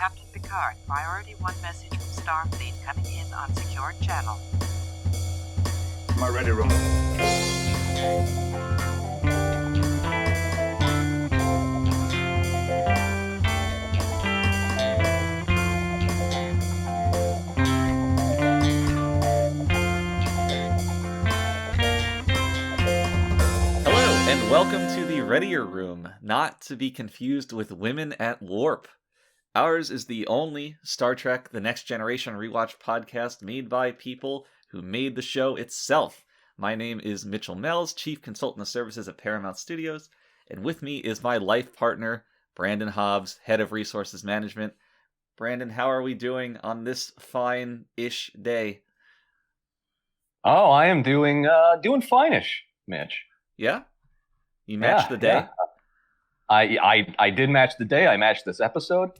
Captain Picard. Priority 1 message from Starfleet coming in on secured channel. My Readier Room. And welcome to the Readier Room, not to be confused with Women at Warp. Ours is the only Star Trek The Next Generation rewatch podcast made by people who made the show itself. My name is Mitchell Mells, Chief Consultant of Services at Paramount Studios, and with me is my life partner, Brandon Hobbs, Head of Resources Management. Brandon, how are we doing on this fine-ish day? Oh, I am doing fine-ish, Mitch. Yeah? You matched the day? Yeah. I did match the day. I matched this episode.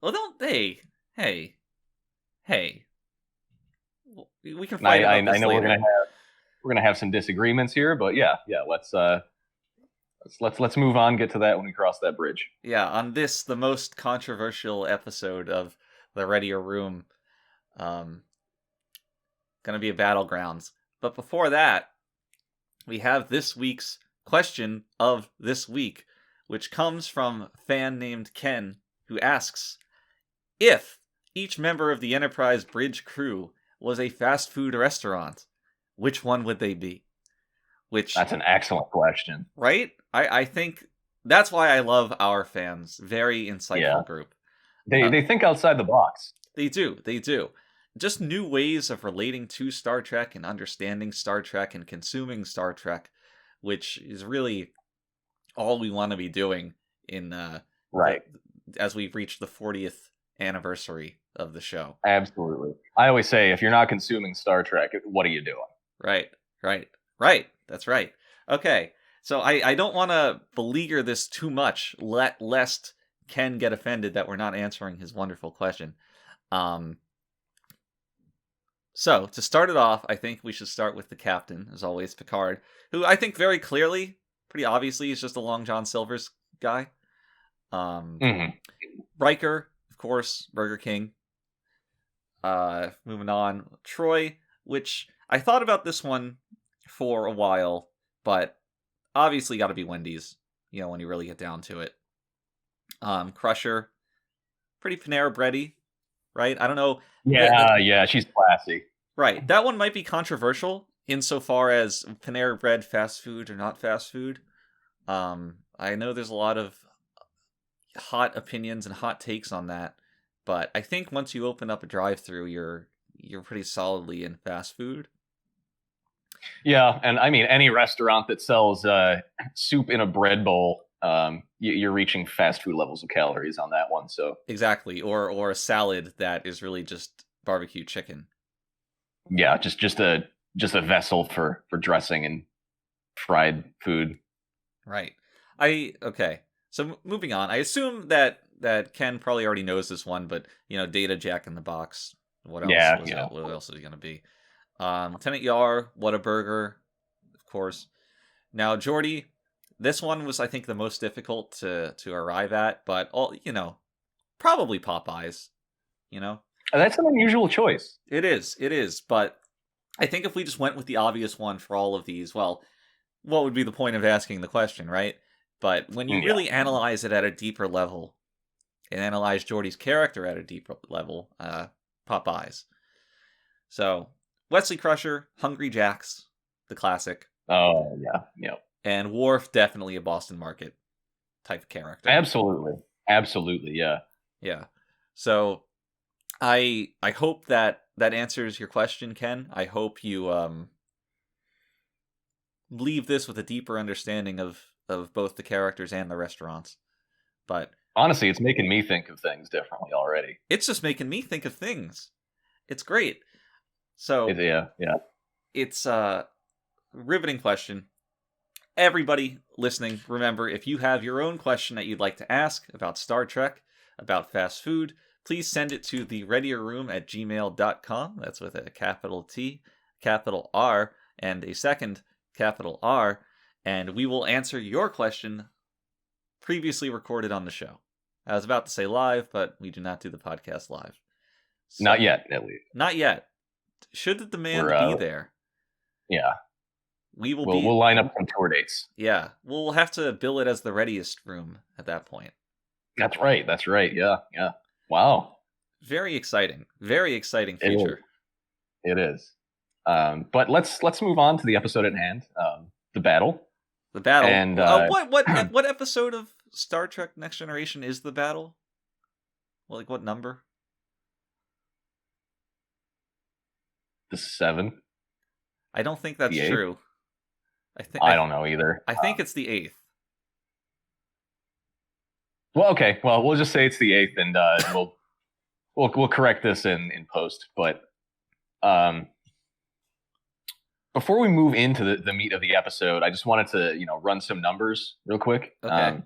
Well, don't they? Hey. We can fight about this I know later. we're gonna have some disagreements here, but yeah. Let's move on. Get to that when we cross that bridge. Yeah, on this, the most controversial episode of the Readier Room, gonna be a battlegrounds. But before that, we have this week's question of this week, which comes from a fan named Ken, who asks, if each member of the Enterprise bridge crew was a fast food restaurant, which one would they be? That's an excellent question. Right? I think that's why I love our fans. Very insightful group. They think outside the box. They do. Just new ways of relating to Star Trek and understanding Star Trek and consuming Star Trek, which is really all we want to be doing in as we've reached the 40th anniversary of the show. Absolutely. I always say, if you're not consuming Star Trek, what are you doing? Right. That's right. Okay, so I don't want to beleaguer this too much, lest Ken get offended that we're not answering his wonderful question. So, to start it off, I think we should start with the captain, as always, Picard, who I think very clearly, pretty obviously, is just a Long John Silver's guy. Riker, of course, Burger King. Moving on, Troy, which I thought about this one for a while, but obviously got to be Wendy's, when you really get down to it. Crusher, pretty Panera Bready, right? I don't know. Yeah, she's classy. Right, that one might be controversial insofar as Panera Bread fast food or not fast food. I know there's a lot of hot opinions and hot takes on that, but I think once you open up a drive-thru, you're pretty solidly in fast food. Yeah, and I mean, any restaurant that sells soup in a bread bowl, you're reaching fast food levels of calories on that one. So exactly, or a salad that is really just barbecue chicken. Yeah, just a vessel for dressing and fried food. Right. Okay. So moving on, I assume that Ken probably already knows this one, but Data, Jack in the Box. What else? What else is he gonna be? Lieutenant Yar, Whataburger, of course. Now, Geordi, this one was, I think, the most difficult to arrive at, but probably Popeyes. That's an unusual choice. It is, but I think if we just went with the obvious one for all of these, well, what would be the point of asking the question, right? But when you really analyze it at a deeper level, and analyze Geordi's character at a deeper level, Popeyes. So, Wesley Crusher, Hungry Jack's, the classic. Oh, yeah. And Worf, definitely a Boston Market type character. Absolutely, yeah. Yeah. So, I hope that answers your question, Ken. I hope you leave this with a deeper understanding of both the characters and the restaurants. But honestly, it's making me think of things differently already. It's just making me think of things. It's great. So yeah. It's a riveting question. Everybody listening, remember, if you have your own question that you'd like to ask about Star Trek, about fast food, please send it to the readierroom@gmail.com. That's with a capital T, capital R, and a second capital R, and we will answer your question previously recorded on the show. I was about to say live, but we do not do the podcast live. So, Not yet, at least. Not yet. Should the demand be there? Yeah. We'll line up some tour dates. Yeah. We'll have to bill it as the Readiest Room at that point. That's right. Yeah. Wow. Very exciting. Very exciting future. It is. But let's move on to the episode at hand. The battle. The battle. And what episode of Star Trek Next Generation is the battle? Well, like what number? The 7. I don't think that's true. I don't know either. I think it's the 8th. Well, okay. Well, we'll just say it's the 8th, and we'll correct this in post. But before we move into the meat of the episode, I just wanted to run some numbers real quick. Okay.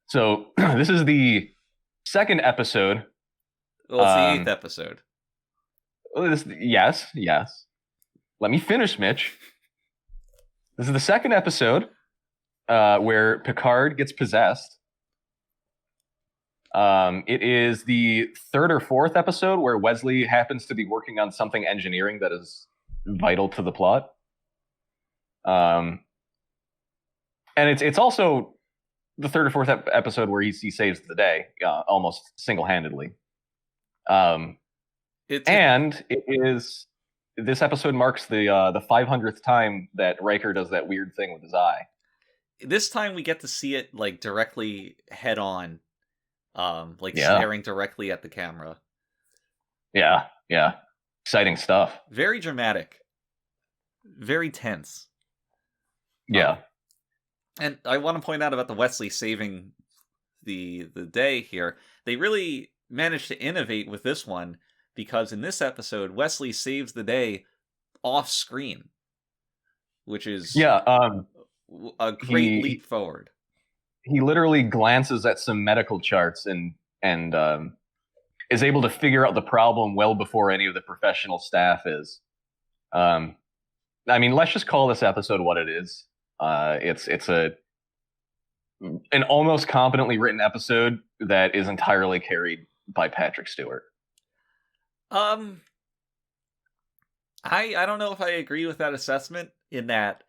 So this is the second episode. Well, it's the 8th episode. Yes. Let me finish, Mitch. This is the second episode where Picard gets possessed. It is the third or fourth episode where Wesley happens to be working on something engineering that is vital to the plot. And it's also the third or fourth episode where he saves the day almost single-handedly. This episode marks the 500th time that Riker does that weird thing with his eye. This time we get to see it like directly head on, staring directly at the camera. Yeah. Exciting stuff. Very dramatic. Very tense. Yeah. And I want to point out about the Wesley saving the day here. They really managed to innovate with this one, because in this episode, Wesley saves the day off screen, which is a great leap forward. He literally glances at some medical charts and is able to figure out the problem well before any of the professional staff is. I mean, let's just call this episode what it is. It's an almost competently written episode that is entirely carried by Patrick Stewart. I don't know if I agree with that assessment, in that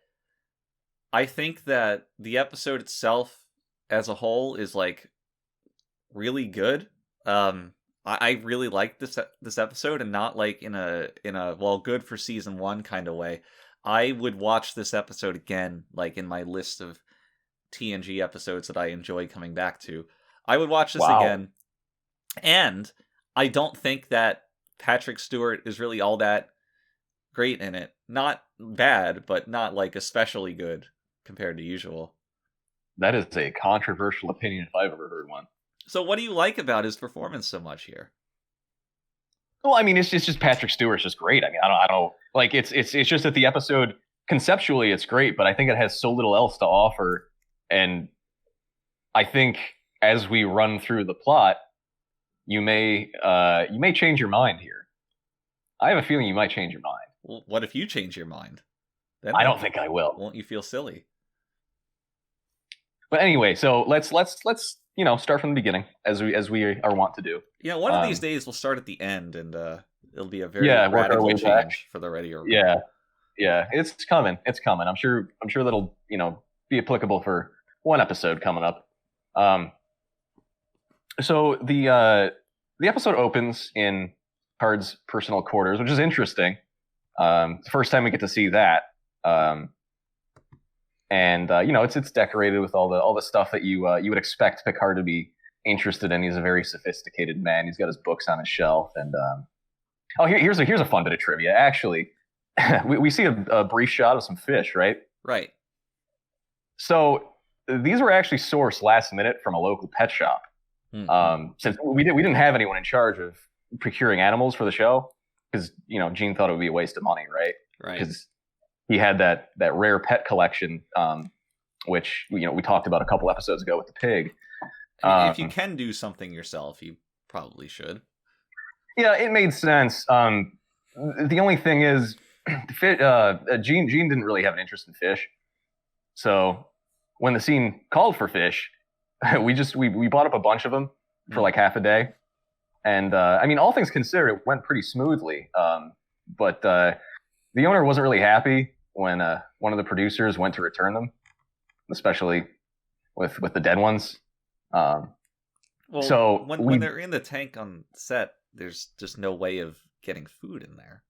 I think that the episode itself as a whole is like really good. I really like this episode, and not like in a well, good for season 1 kind of way. I would watch this episode again, like in my list of TNG episodes that I enjoy coming back to. I would watch this again, and I don't think that Patrick Stewart is really all that great in it. Not bad, but not like especially good compared to usual. That is a controversial opinion if I've ever heard one. So what do you like about his performance so much here? Well, I mean, it's just Patrick Stewart's just great. I mean, I don't like it's just that the episode conceptually it's great, but I think it has so little else to offer. And I think as we run through the plot, you may change your mind here. I have a feeling you might change your mind. Well, what if you change your mind? Then I don't think I will. Won't you feel silly? But anyway, so let's start from the beginning as we are wont to do. Yeah, one of these days we'll start at the end, and it'll be a very radical change for the Readier Room. Yeah, it's coming. I'm sure that'll be applicable for one episode coming up. So the episode opens in Picard's personal quarters, which is interesting. It's the first time we get to see that. It's decorated with all the stuff that you would expect Picard to be interested in. He's a very sophisticated man. He's got his books on his shelf, and here's a fun bit of trivia. Actually, we see a brief shot of some fish, right? Right. So these were actually sourced last minute from a local pet shop. Mm-hmm. Since we didn't have anyone in charge of procuring animals for the show, because Gene thought it would be a waste of money, right? Right. Because he had that rare pet collection, which we talked about a couple episodes ago with the pig. If you can do something yourself, you probably should. Yeah, it made sense. The only thing is, Gene didn't really have an interest in fish, so when the scene called for fish, we bought up a bunch of them for like half a day. And I mean, all things considered, it went pretty smoothly. But the owner wasn't really happy when one of the producers went to return them, especially with the dead ones. Well, so when they're in the tank on set, there's just no way of getting food in there.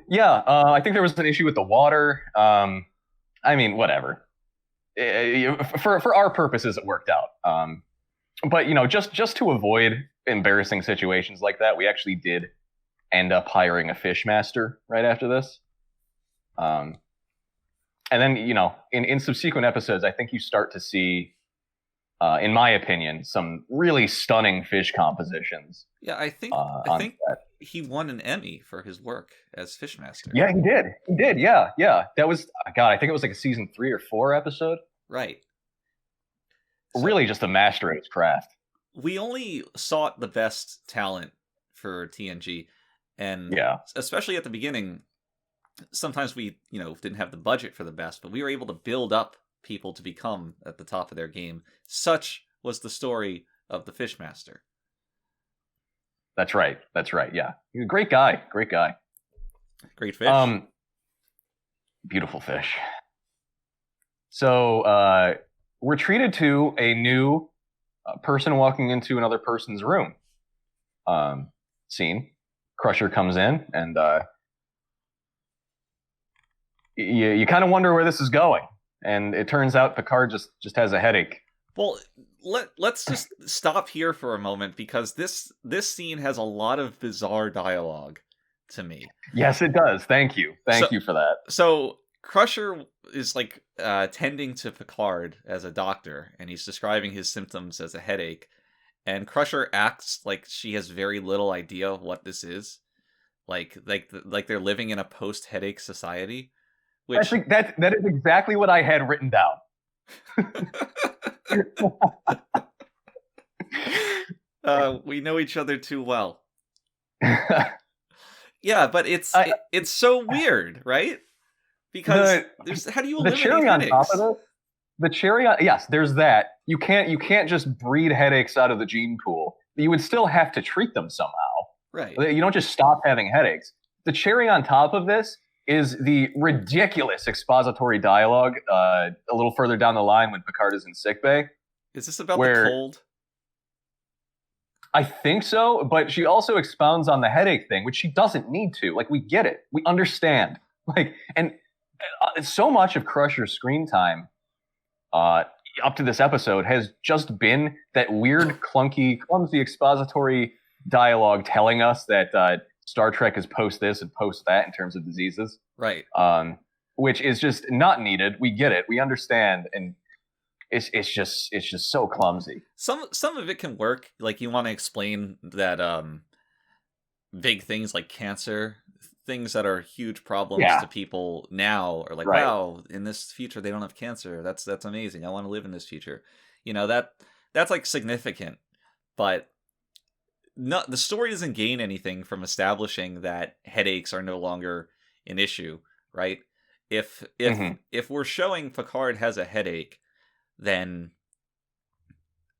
Yeah, I think there was an issue with the water. I mean, whatever. For our purposes, it worked out. But just to avoid embarrassing situations like that, we actually did end up hiring a fish master right after this. And then in subsequent episodes, I think you start to see, in my opinion, some really stunning fish compositions. Yeah, I think he won an Emmy for his work as Fishmaster. Yeah, he did. He did. Yeah. That was I think it was like a season 3 or 4 episode. Right. So, really, just a master at his craft. We only sought the best talent for TNG, and especially at the beginning, sometimes we didn't have the budget for the best, but we were able to build up people to become at the top of their game. Such was the story of the Fishmaster. That's right. Yeah, he's a great guy. Great fish. Beautiful fish. So we're treated to a new person walking into another person's room scene. Crusher comes in, and you kind of wonder where this is going. And it turns out Picard just has a headache. Well, let's just stop here for a moment, because this scene has a lot of bizarre dialogue to me. Yes, it does. Thank you for that. So Crusher is like tending to Picard as a doctor, and he's describing his symptoms as a headache. And Crusher acts like she has very little idea of what this is, like they're living in a post-headache society. Which... I think that is exactly what I had written down. We know each other too well. Yeah, but it's so weird, right? Because how do you eliminate cherry headaches? On top of it? The cherry on, yes, there's that. You can't just breed headaches out of the gene pool. You would still have to treat them somehow. Right. You don't just stop having headaches. The cherry on top of this is the ridiculous expository dialogue a little further down the line when Picard is in sickbay. Is this about the cold? I think so, but she also expounds on the headache thing, which she doesn't need to. Like, we get it. We understand. Like, and so much of Crusher's screen time up to this episode has just been that weird, clunky, clumsy expository dialogue telling us that Star Trek is post this and post that in terms of diseases. Right. Which is just not needed. We get it. We understand. And it's just so clumsy. Some of it can work. Like, you want to explain that big things like cancer, things that are huge problems to people now, are like, wow, in this future they don't have cancer. That's amazing. I want to live in this future. That's like significant, but the story doesn't gain anything from establishing that headaches are no longer an issue, right? If we're showing Picard has a headache, then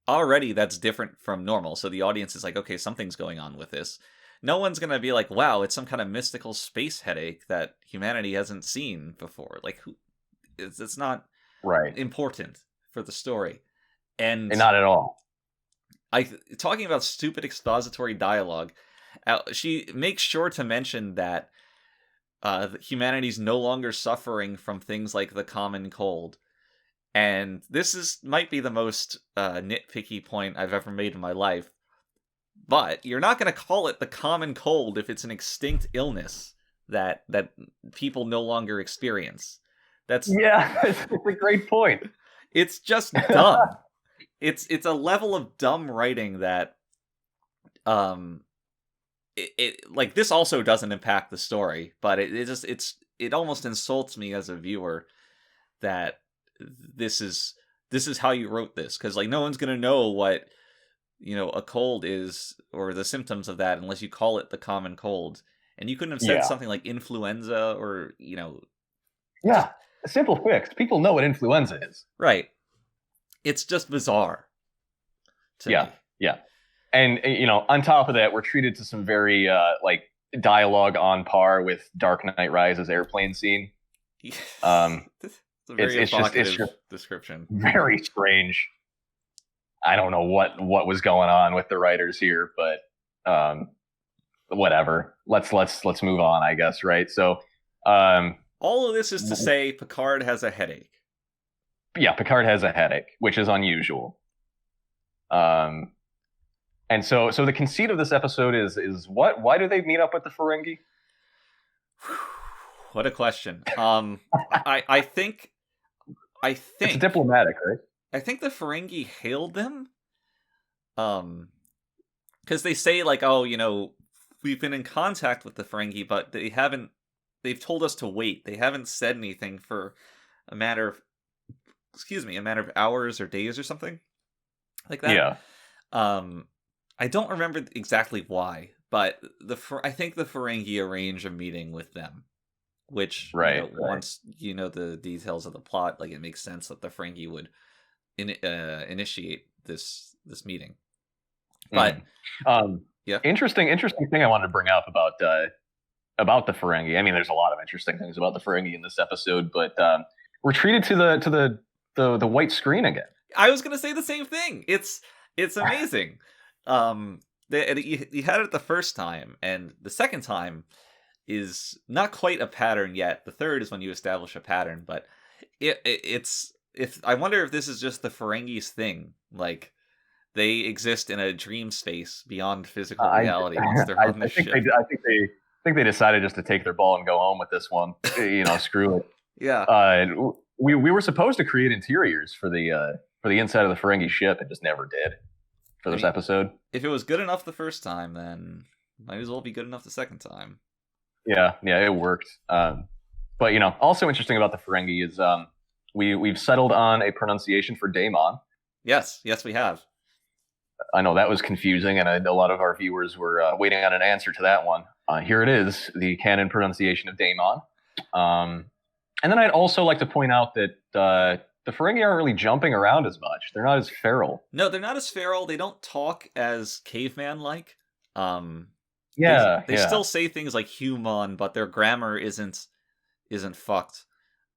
already that's different from normal. So the audience is like, okay, something's going on with this. No one's going to be like, wow, it's some kind of mystical space headache that humanity hasn't seen before. Like, it's not important for the story. And not at all. Talking about stupid expository dialogue, she makes sure to mention that humanity's no longer suffering from things like the common cold. And this might be the most nitpicky point I've ever made in my life. But you're not going to call it the common cold if it's an extinct illness that people no longer experience. That's a great point. It's just dumb. It's a level of dumb writing that it like, this also doesn't impact the story, but it almost insults me as a viewer that this is how you wrote this, because like, no one's going to know what a cold is or the symptoms of that unless you call it the common cold. And you couldn't have said something like influenza or a simple fix. People know what influenza is. Right. It's just bizarre. Yeah. me. Yeah. And, on top of that, we're treated to some very, dialogue on par with Dark Knight Rises airplane scene. It's Um, a very it's just description. very strange. I don't know what was going on with the writers here, but whatever. Let's move on, I guess, right? So all of this is to say Picard has a headache. Yeah, Picard has a headache, which is unusual. And so the conceit of this episode is what? Why do they meet up with the Ferengi? What a question. I think it's diplomatic, right? I think the Ferengi hailed them. Because they say like, oh, we've been in contact with the Ferengi, but they've told us to wait. They haven't said anything for a matter of hours or days or something like that. Yeah. I don't remember exactly why, but I think the Ferengi arrange a meeting with them, which once you know the details of the plot, like it makes sense that the Ferengi would initiate this meeting. But yeah, interesting thing I wanted to bring up about the Ferengi. I mean, there's a lot of interesting things about the Ferengi in this episode, but we're treated to the white screen again. I was gonna say the same thing. It's amazing. You had it the first time, and the second time is not quite a pattern yet. The third is when you establish a pattern, but it's. If I wonder if this is just the Ferengi's thing, like they exist in a dream space beyond physical reality once they're on the ship. I think they decided just to take their ball and go home with this one. Screw it. Yeah. We were supposed to create interiors for the inside of the Ferengi ship and just never did for this episode. If it was good enough the first time, then might as well be good enough the second time. Yeah, it worked. But also interesting about the Ferengi is we've settled on a pronunciation for Daemon. Yes, we have. I know that was confusing, and I know a lot of our viewers were waiting on an answer to that one. Here it is, the canon pronunciation of Daemon. And then I'd also like to point out that the Ferengi aren't really jumping around as much. They're not as feral. No, they're not as feral. They don't talk as caveman-like. They still say things like human, but their grammar isn't fucked.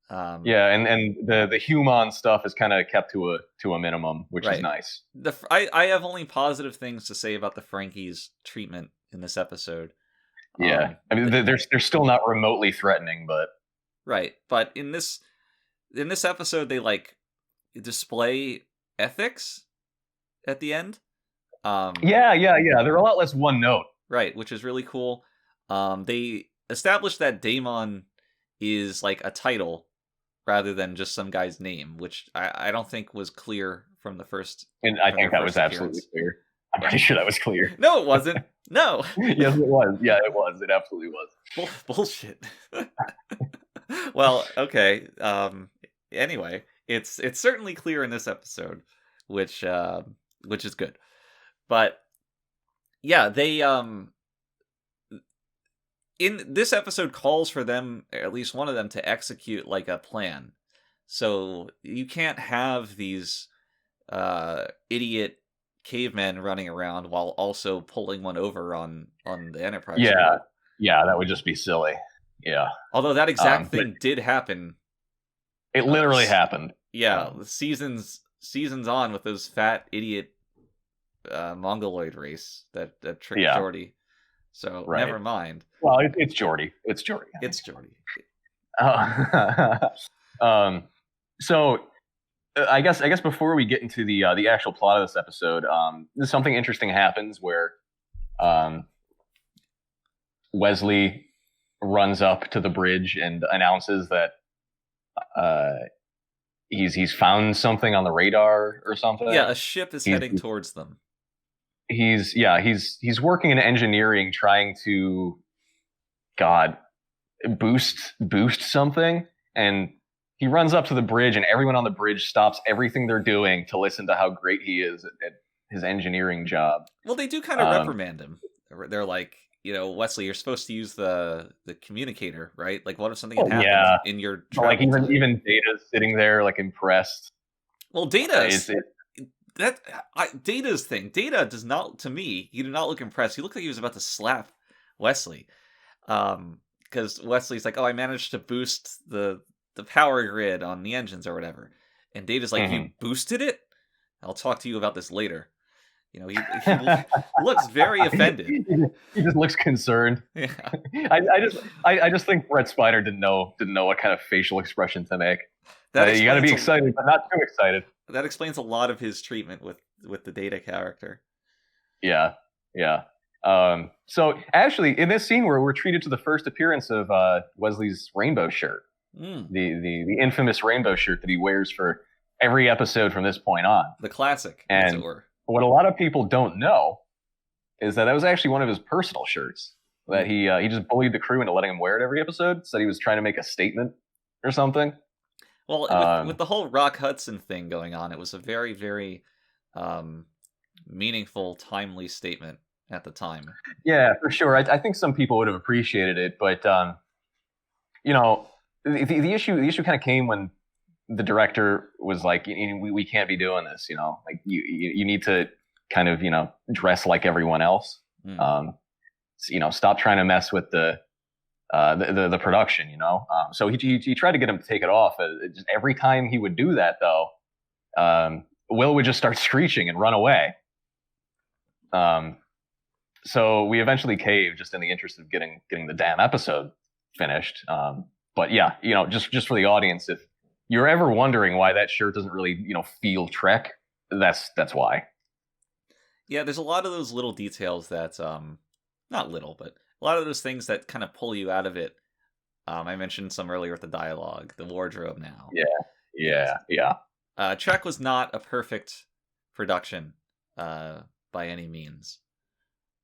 And the human stuff is kind of kept to a minimum, which is nice. I have only positive things to say about the Ferengi's treatment in this episode. Yeah, I mean they're still not remotely threatening, but right. But in this episode, they like display ethics at the end. They're a lot less one note. Right, which is really cool. They established that Daemon is like a title rather than just some guy's name, which I don't think was clear from the first. And I think that was absolutely clear. I'm pretty sure that was clear. No, it wasn't. No. Yes, it was. Yeah, it was. It absolutely was. Bullshit. Well, okay. Anyway, it's certainly clear in this episode, which is good. But yeah, they in this episode calls for them, at least one of them, to execute like a plan. So you can't have these idiot cavemen running around while also pulling one over on the Enterprise. Yeah, that would just be silly. Yeah. Although that exact thing did happen. It literally happened. Yeah, seasons on with those fat idiot Mongoloid race that tricked Geordi. So never mind. Well, it's Geordi. It's Geordi. It's Geordi. So I guess before we get into the actual plot of this episode, something interesting happens where Wesley runs up to the bridge and announces that he's found something on the radar or something. Yeah, a ship is heading towards them. He's working in engineering, trying to boost something, and he runs up to the bridge, and everyone on the bridge stops everything they're doing to listen to how great he is at his engineering job. Well, they do kind of reprimand him. They're like, Wesley, you're supposed to use the communicator, right? Like, what if something had happened in your like even Data's sitting there like impressed. Well, Data Data's thing. Data does not, to me, he did not look impressed. He looked like he was about to slap Wesley. Because Wesley's like, oh, I managed to boost the power grid on the engines or whatever. And Data's like, you boosted it? I'll talk to you about this later. You know, he looks very offended. He just looks concerned. Yeah. I just think Brett Spiner didn't know what kind of facial expression to make. You got to be excited, but not too excited. That explains a lot of his treatment with the Data character. Yeah. So actually, in this scene where we're treated to the first appearance of Wesley's rainbow shirt, the infamous rainbow shirt that he wears for every episode from this point on, the classic, and as it were. What a lot of people don't know is that was actually one of his personal shirts that he just bullied the crew into letting him wear it every episode. Said he was trying to make a statement or something. Well, with the whole Rock Hudson thing going on, it was a very, very meaningful, timely statement at the time. Yeah, for sure. I think some people would have appreciated it, but the issue kind of came when the director was like, we can't be doing this, like you need to kind of, dress like everyone else. Stop trying to mess with the production, so he tried to get him to take it off. Just every time he would do that though, Will would just start screeching and run away. So we eventually caved just in the interest of getting the damn episode finished. But yeah, just for the audience, if you're ever wondering why that shirt doesn't really, feel Trek, that's why. Yeah, there's a lot of those little details that, not little, but a lot of those things that kind of pull you out of it. I mentioned some earlier with the dialogue, the wardrobe now. Yeah. Trek was not a perfect production by any means.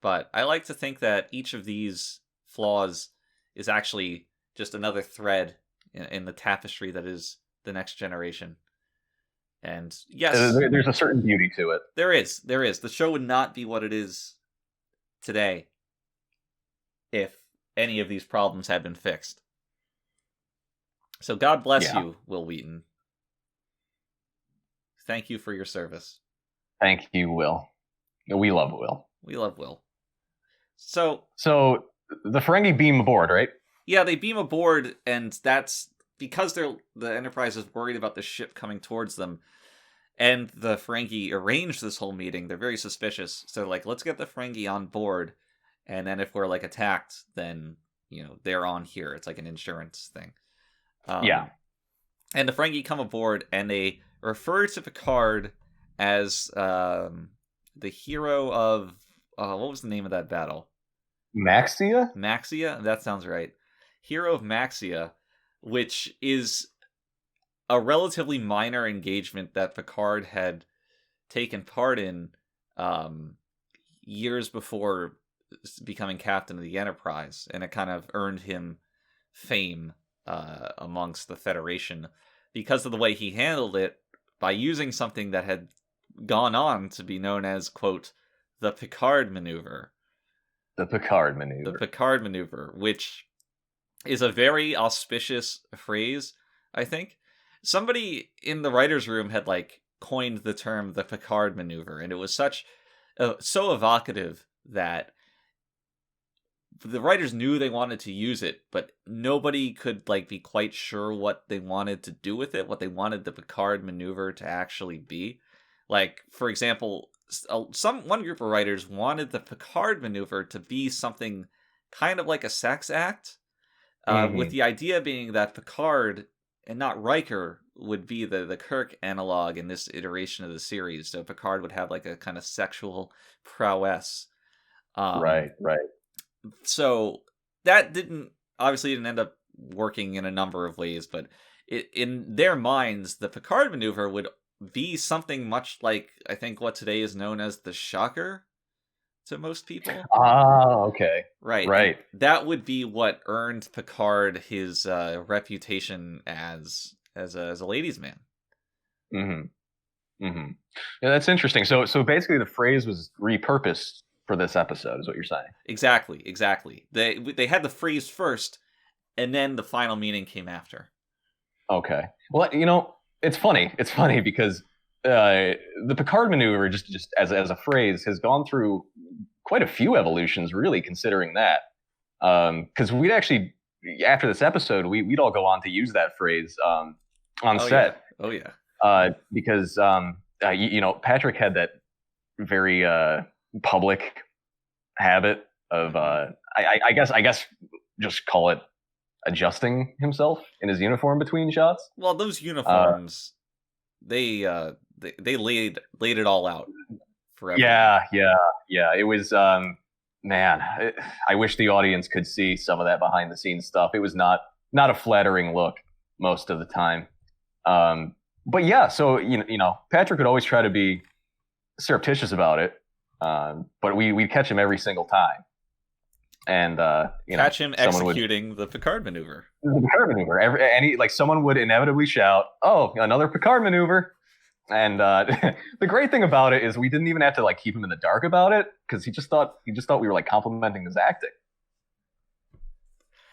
But I like to think that each of these flaws is actually just another thread in the tapestry that is the Next Generation. And yes, there's a certain beauty to it. There is. The show would not be what it is today if any of these problems had been fixed. So God bless you, Will Wheaton. Thank you for your service. Thank you, Will. We love Will. We love Will. So the Ferengi beam aboard, right? Yeah, they beam aboard, and that's because the Enterprise is worried about the ship coming towards them, and the Ferengi arranged this whole meeting. They're very suspicious, so like, let's get the Ferengi on board, and then if we're like attacked, then they're on here. It's like an insurance thing. And the Ferengi come aboard, and they refer to Picard as the hero of what was the name of that battle? Maxia? Maxia? That sounds right. Hero of Maxia, which is a relatively minor engagement that Picard had taken part in years before becoming captain of the Enterprise, and it kind of earned him fame amongst the Federation because of the way he handled it by using something that had gone on to be known as, quote, the Picard Maneuver. The Picard Maneuver. The Picard Maneuver, which is a very auspicious phrase, I think. Somebody in the writer's room had, coined the term the Picard Maneuver, and it was so evocative that the writers knew they wanted to use it, but nobody could, be quite sure what they wanted to do with it, what they wanted the Picard Maneuver to actually be. For example, one group of writers wanted the Picard Maneuver to be something kind of like a sex act, with the idea being that Picard and not Riker would be the Kirk analog in this iteration of the series. So Picard would have a kind of sexual prowess. Right. So that obviously didn't end up working in a number of ways, but in their minds, the Picard Maneuver would be something much like, I think, what today is known as the Shocker to most people. Ah, okay. Right. And that would be what earned Picard his reputation as a ladies' man. Yeah, that's interesting. So basically the phrase was repurposed for this episode, is what you're saying. Exactly. They had the phrase first, and then the final meaning came after. Okay. Well, it's funny. It's funny because the Picard Maneuver, just as a phrase, has gone through quite a few evolutions, really, considering that. Because we'd actually, after this episode, we'd all go on to use that phrase on set. Yeah. Oh yeah. Because Patrick had that very public habit of I guess just call it adjusting himself in his uniform between shots. Well, those uniforms, they laid it all out for everyone. Yeah. It was man. I wish the audience could see some of that behind the scenes stuff. It was not a flattering look most of the time. But yeah, so Patrick would always try to be surreptitious about it, but we'd catch him every single time, and catch him executing the Picard maneuver. The Picard maneuver. Someone would inevitably shout, "Oh, another Picard maneuver!" And the great thing about it is we didn't even have to keep him in the dark about it, because he just thought we were complimenting his acting.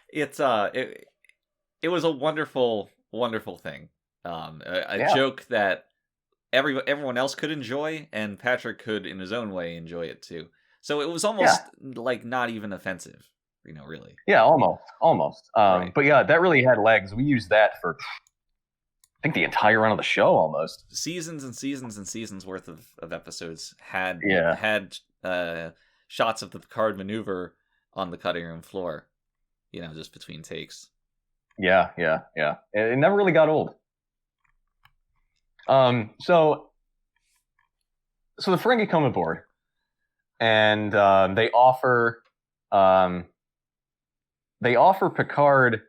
It's it was a wonderful thing. A joke that everyone else could enjoy, and Patrick could, in his own way, enjoy it too. So it was almost not even offensive, really. Yeah, almost. Right. But yeah, that really had legs. We used that for, I think, the entire run of the show, almost. Seasons and seasons and seasons worth of episodes had shots of the Picard maneuver on the cutting room floor, just between takes. Yeah. It never really got old. So the Ferengi come aboard, and they offer Picard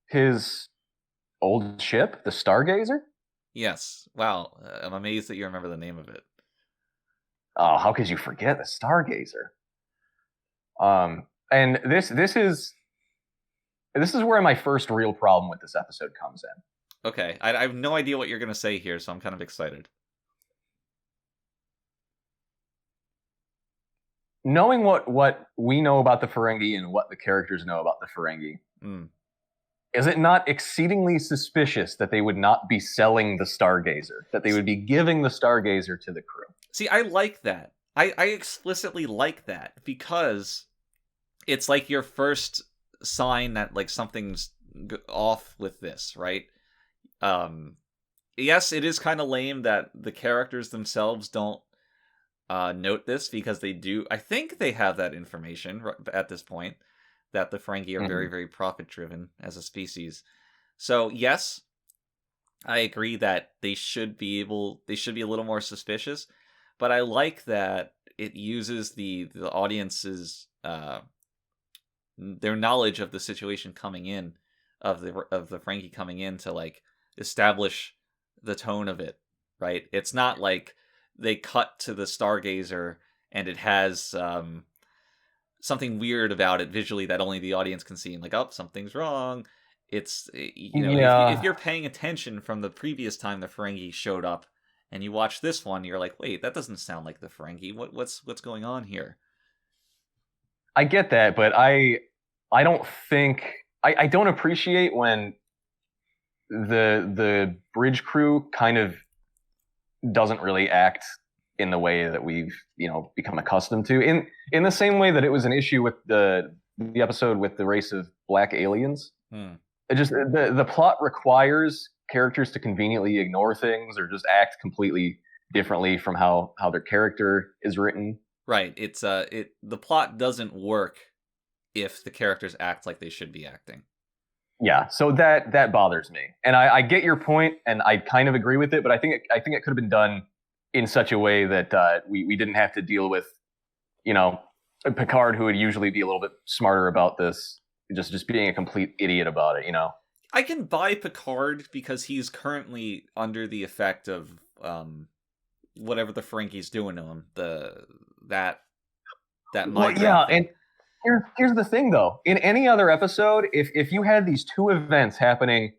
his old ship, the Stargazer. Yes. Wow. I'm amazed that you remember the name of it. Oh, how could you forget the Stargazer? And this is where my first real problem with this episode comes in. Okay, I have no idea what you're going to say here, so I'm kind of excited. Knowing what we know about the Ferengi and what the characters know about the Ferengi, is it not exceedingly suspicious that they would not be selling the Stargazer, that they would be giving the Stargazer to the crew? See, I like that. I explicitly like that, because it's your first sign that something's off with this, right? Yes, it is kind of lame that the characters themselves don't note this, because they do. I think they have that information at this point, that the Ferengi are very, very profit driven as a species. So yes, I agree that they should be a little more suspicious, but I like that it uses the audience's their knowledge of the situation coming in, of the Ferengi coming in, to establish the tone of it, right? It's not they cut to the Stargazer and it has something weird about it visually that only the audience can see, and something's wrong. It's if you're paying attention from the previous time the Ferengi showed up and you watch this one, you're like, wait, that doesn't sound like the Ferengi. What's going on here? I get that, but I don't think I don't appreciate when the bridge crew kind of doesn't really act in the way that we've become accustomed to, in the same way that it was an issue with the episode with the race of black aliens. It just the plot requires characters to conveniently ignore things or just act completely differently from how their character is written. Right. It's the plot doesn't work if the characters act like they should be acting. Yeah, so that bothers me, and I get your point, and I kind of agree with it, but I think it could have been done in such a way that we didn't have to deal with, Picard, who would usually be a little bit smarter about this, just being a complete idiot about it. I can buy Picard because he's currently under the effect of whatever the Ferengi's doing to him. That well, yeah, and here's the thing, though. In any other episode, if you had these two events happening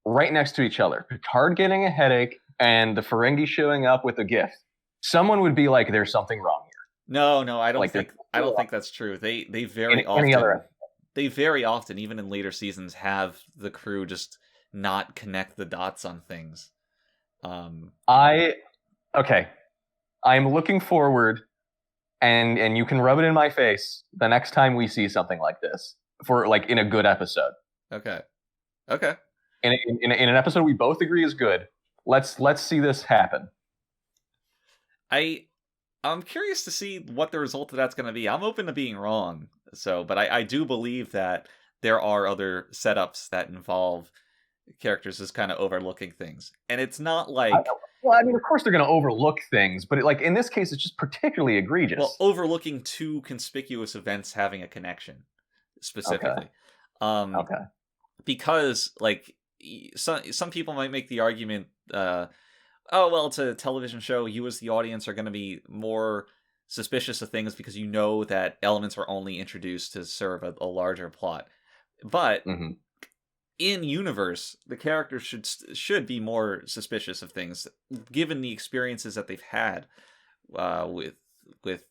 right next to each other, Picard getting a headache and the Ferengi showing up with a gift, someone would be like, "There's something wrong here." No, I don't think that's true. They very often, even in later seasons, have the crew just not connect the dots on things. Okay. I'm looking forward, and you can rub it in my face the next time we see something like this for like in a good episode. Okay. In an episode we both agree is good. Let's see this happen. I'm curious to see what the result of that's going to be. I'm open to being wrong. But I do believe that there are other setups that involve characters just kind of overlooking things. And it's not like... Well, I mean, of course they're going to overlook things, but like in this case, it's just particularly egregious. Well, overlooking two conspicuous events having a connection, specifically. Okay. Because, like, some people might make the argument, oh, well, it's a television show. You as the audience are going to be more suspicious of things because you know that elements were only introduced to serve a larger plot. But in universe, the characters should be more suspicious of things, given the experiences that they've had with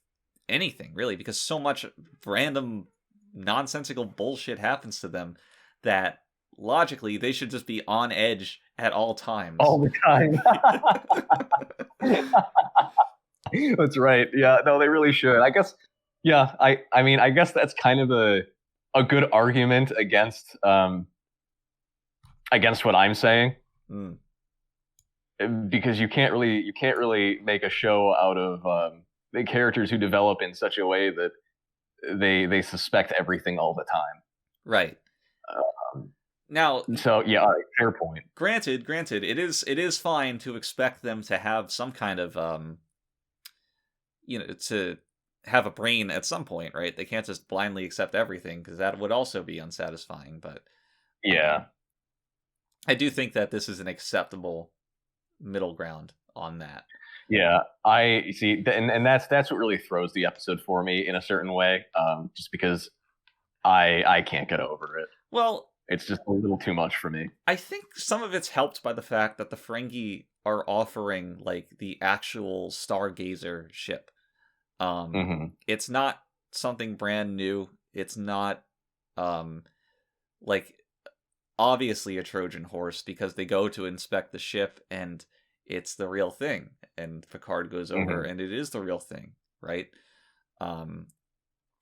anything, really, because so much random, nonsensical bullshit happens to them that logically they should just be on edge at all times. All the time. That's right. Yeah, no, they really should. I guess. Yeah, I mean, I guess that's kind of a good argument against what I'm saying, because you can't really make a show out of the characters who develop in such a way that they suspect everything all the time. Right. Now, so yeah, all right, fair point. Granted, it is fine to expect them to have some kind of to have a brain at some point, right? They can't just blindly accept everything, because that would also be unsatisfying. But yeah, I do think that this is an acceptable middle ground on that. Yeah, I see, and that's what really throws the episode for me in a certain way, just because I can't get over it. Well, it's just a little too much for me. I think some of it's helped by the fact that the Ferengi are offering like the actual Stargazer ship. It's not something brand new. It's not like obviously a Trojan horse, because they go to inspect the ship and it's the real thing, and Picard goes over and it is the real thing, right?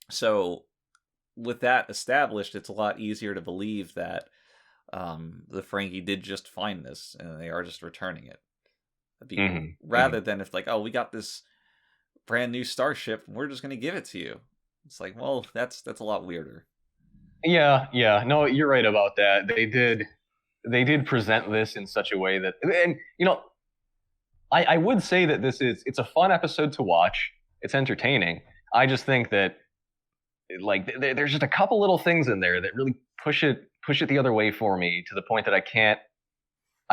So with that established, it's a lot easier to believe that the Ferengi did just find this and they are just returning it. Rather than if like, oh, we got this brand new starship and we're just going to give it to you. It's like, well, that's a lot weirder. Yeah. No, you're right about that. They did present this in such a way that, and I would say that it's a fun episode to watch. It's entertaining. I just think that like there's just a couple little things in there that really push it the other way for me, to the point that I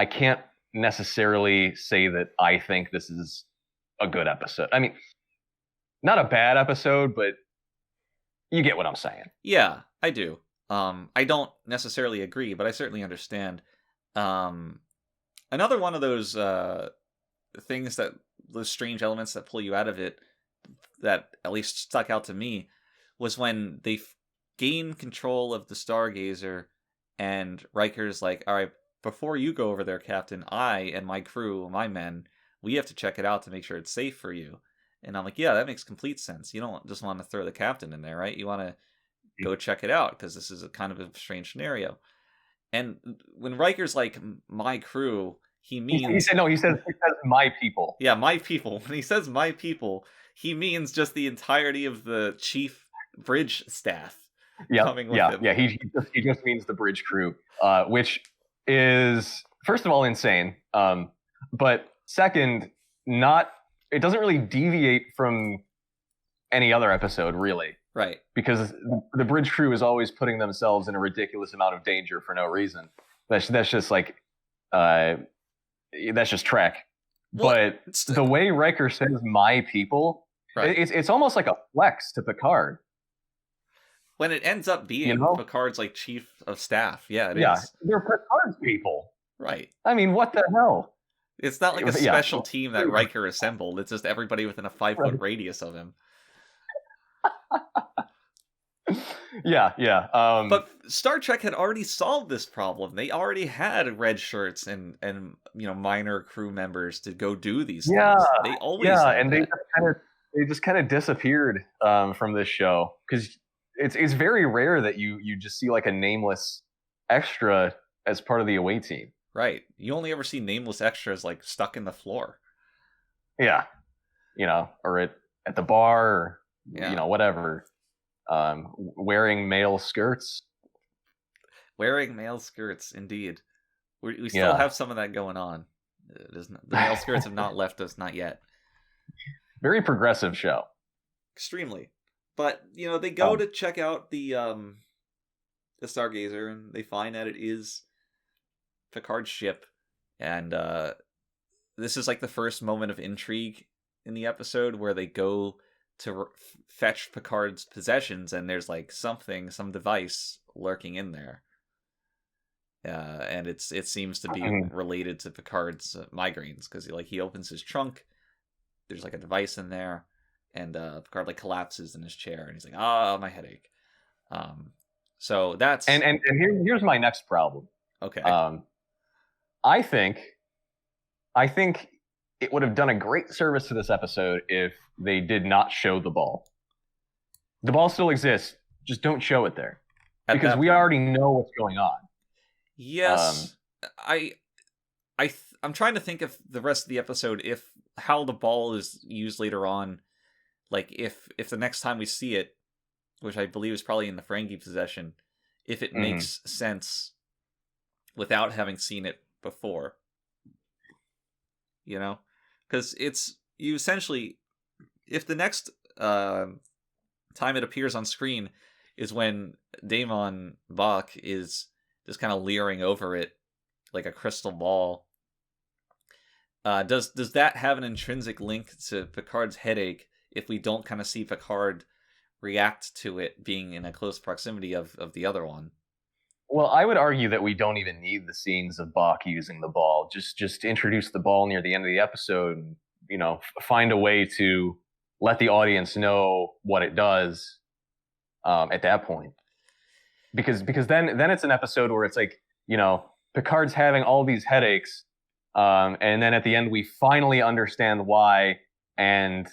can't necessarily say that I think this is a good episode. I mean, not a bad episode, but you get what I'm saying. Yeah, I do. I don't necessarily agree, but I certainly understand. Another one of those things, that those strange elements that pull you out of it, that at least stuck out to me, was when they gain control of the Stargazer, and Riker's like, all right, before you go over there, Captain, I and my crew, my men, we have to check it out to make sure it's safe for you. And I'm like, yeah, that makes complete sense. You don't just want to throw the captain in there, right? You want to go check it out, because this is a kind of a strange scenario. And when Riker's like, my crew, he means... He says my people. Yeah, my people. When he says my people, he means just the entirety of the chief bridge staff. Coming with him. Yeah, he just means the bridge crew, which is, first of all, insane. But second, it doesn't really deviate from any other episode, really. Right. Because the bridge crew is always putting themselves in a ridiculous amount of danger for no reason. That's just like, that's just Trek. Well, but the way Riker says "my people," right, it's almost like a flex to Picard. When it ends up being Picard's like chief of staff, it is. Yeah, they're Picard's people. Right. I mean, what the hell? It's not like a special team that Riker assembled. It's just everybody within a 5-foot radius of him. Yeah. But Star Trek had already solved this problem. They already had red shirts and minor crew members to go do these yeah, things. They always yeah, had and that. they just kind of disappeared from this show because it's very rare that you just see like a nameless extra as part of the away team. Right. You only ever see nameless extras like stuck in the floor. Yeah, or at the bar, or Yeah. whatever. Wearing male skirts. Wearing male skirts, indeed. We still Yeah. have some of that going on. The male skirts have not left us, not yet. Very progressive show. Extremely. But, they go to check out the Stargazer, and they find that it is Picard's ship. And this is like the first moment of intrigue in the episode where they go to fetch Picard's possessions, and there's like some device lurking in there. And it seems to be related to Picard's migraines, because he opens his trunk, there's like a device in there, and Picard like collapses in his chair, and he's like, my headache. So that's and here's my next problem. Okay. I think it would have done a great service to this episode if they did not show the ball. The ball still exists, just don't show it there, because we already know what's going on. Yes, I'm trying to think of the rest of the episode, if how the ball is used later on, like if the next time we see it, which I believe is probably in the Ferengi possession, if it makes sense without having seen it before, because you essentially, if the next time it appears on screen is when Damon Bach is just kind of leering over it like a crystal ball, does that have an intrinsic link to Picard's headache if we don't kind of see Picard react to it being in a close proximity of the other one? Well, I would argue that we don't even need the scenes of Bach using the ball. Just introduce the ball near the end of the episode, and find a way to let the audience know what it does at that point. Because then it's an episode where it's like, Picard's having all these headaches, and then at the end we finally understand why, and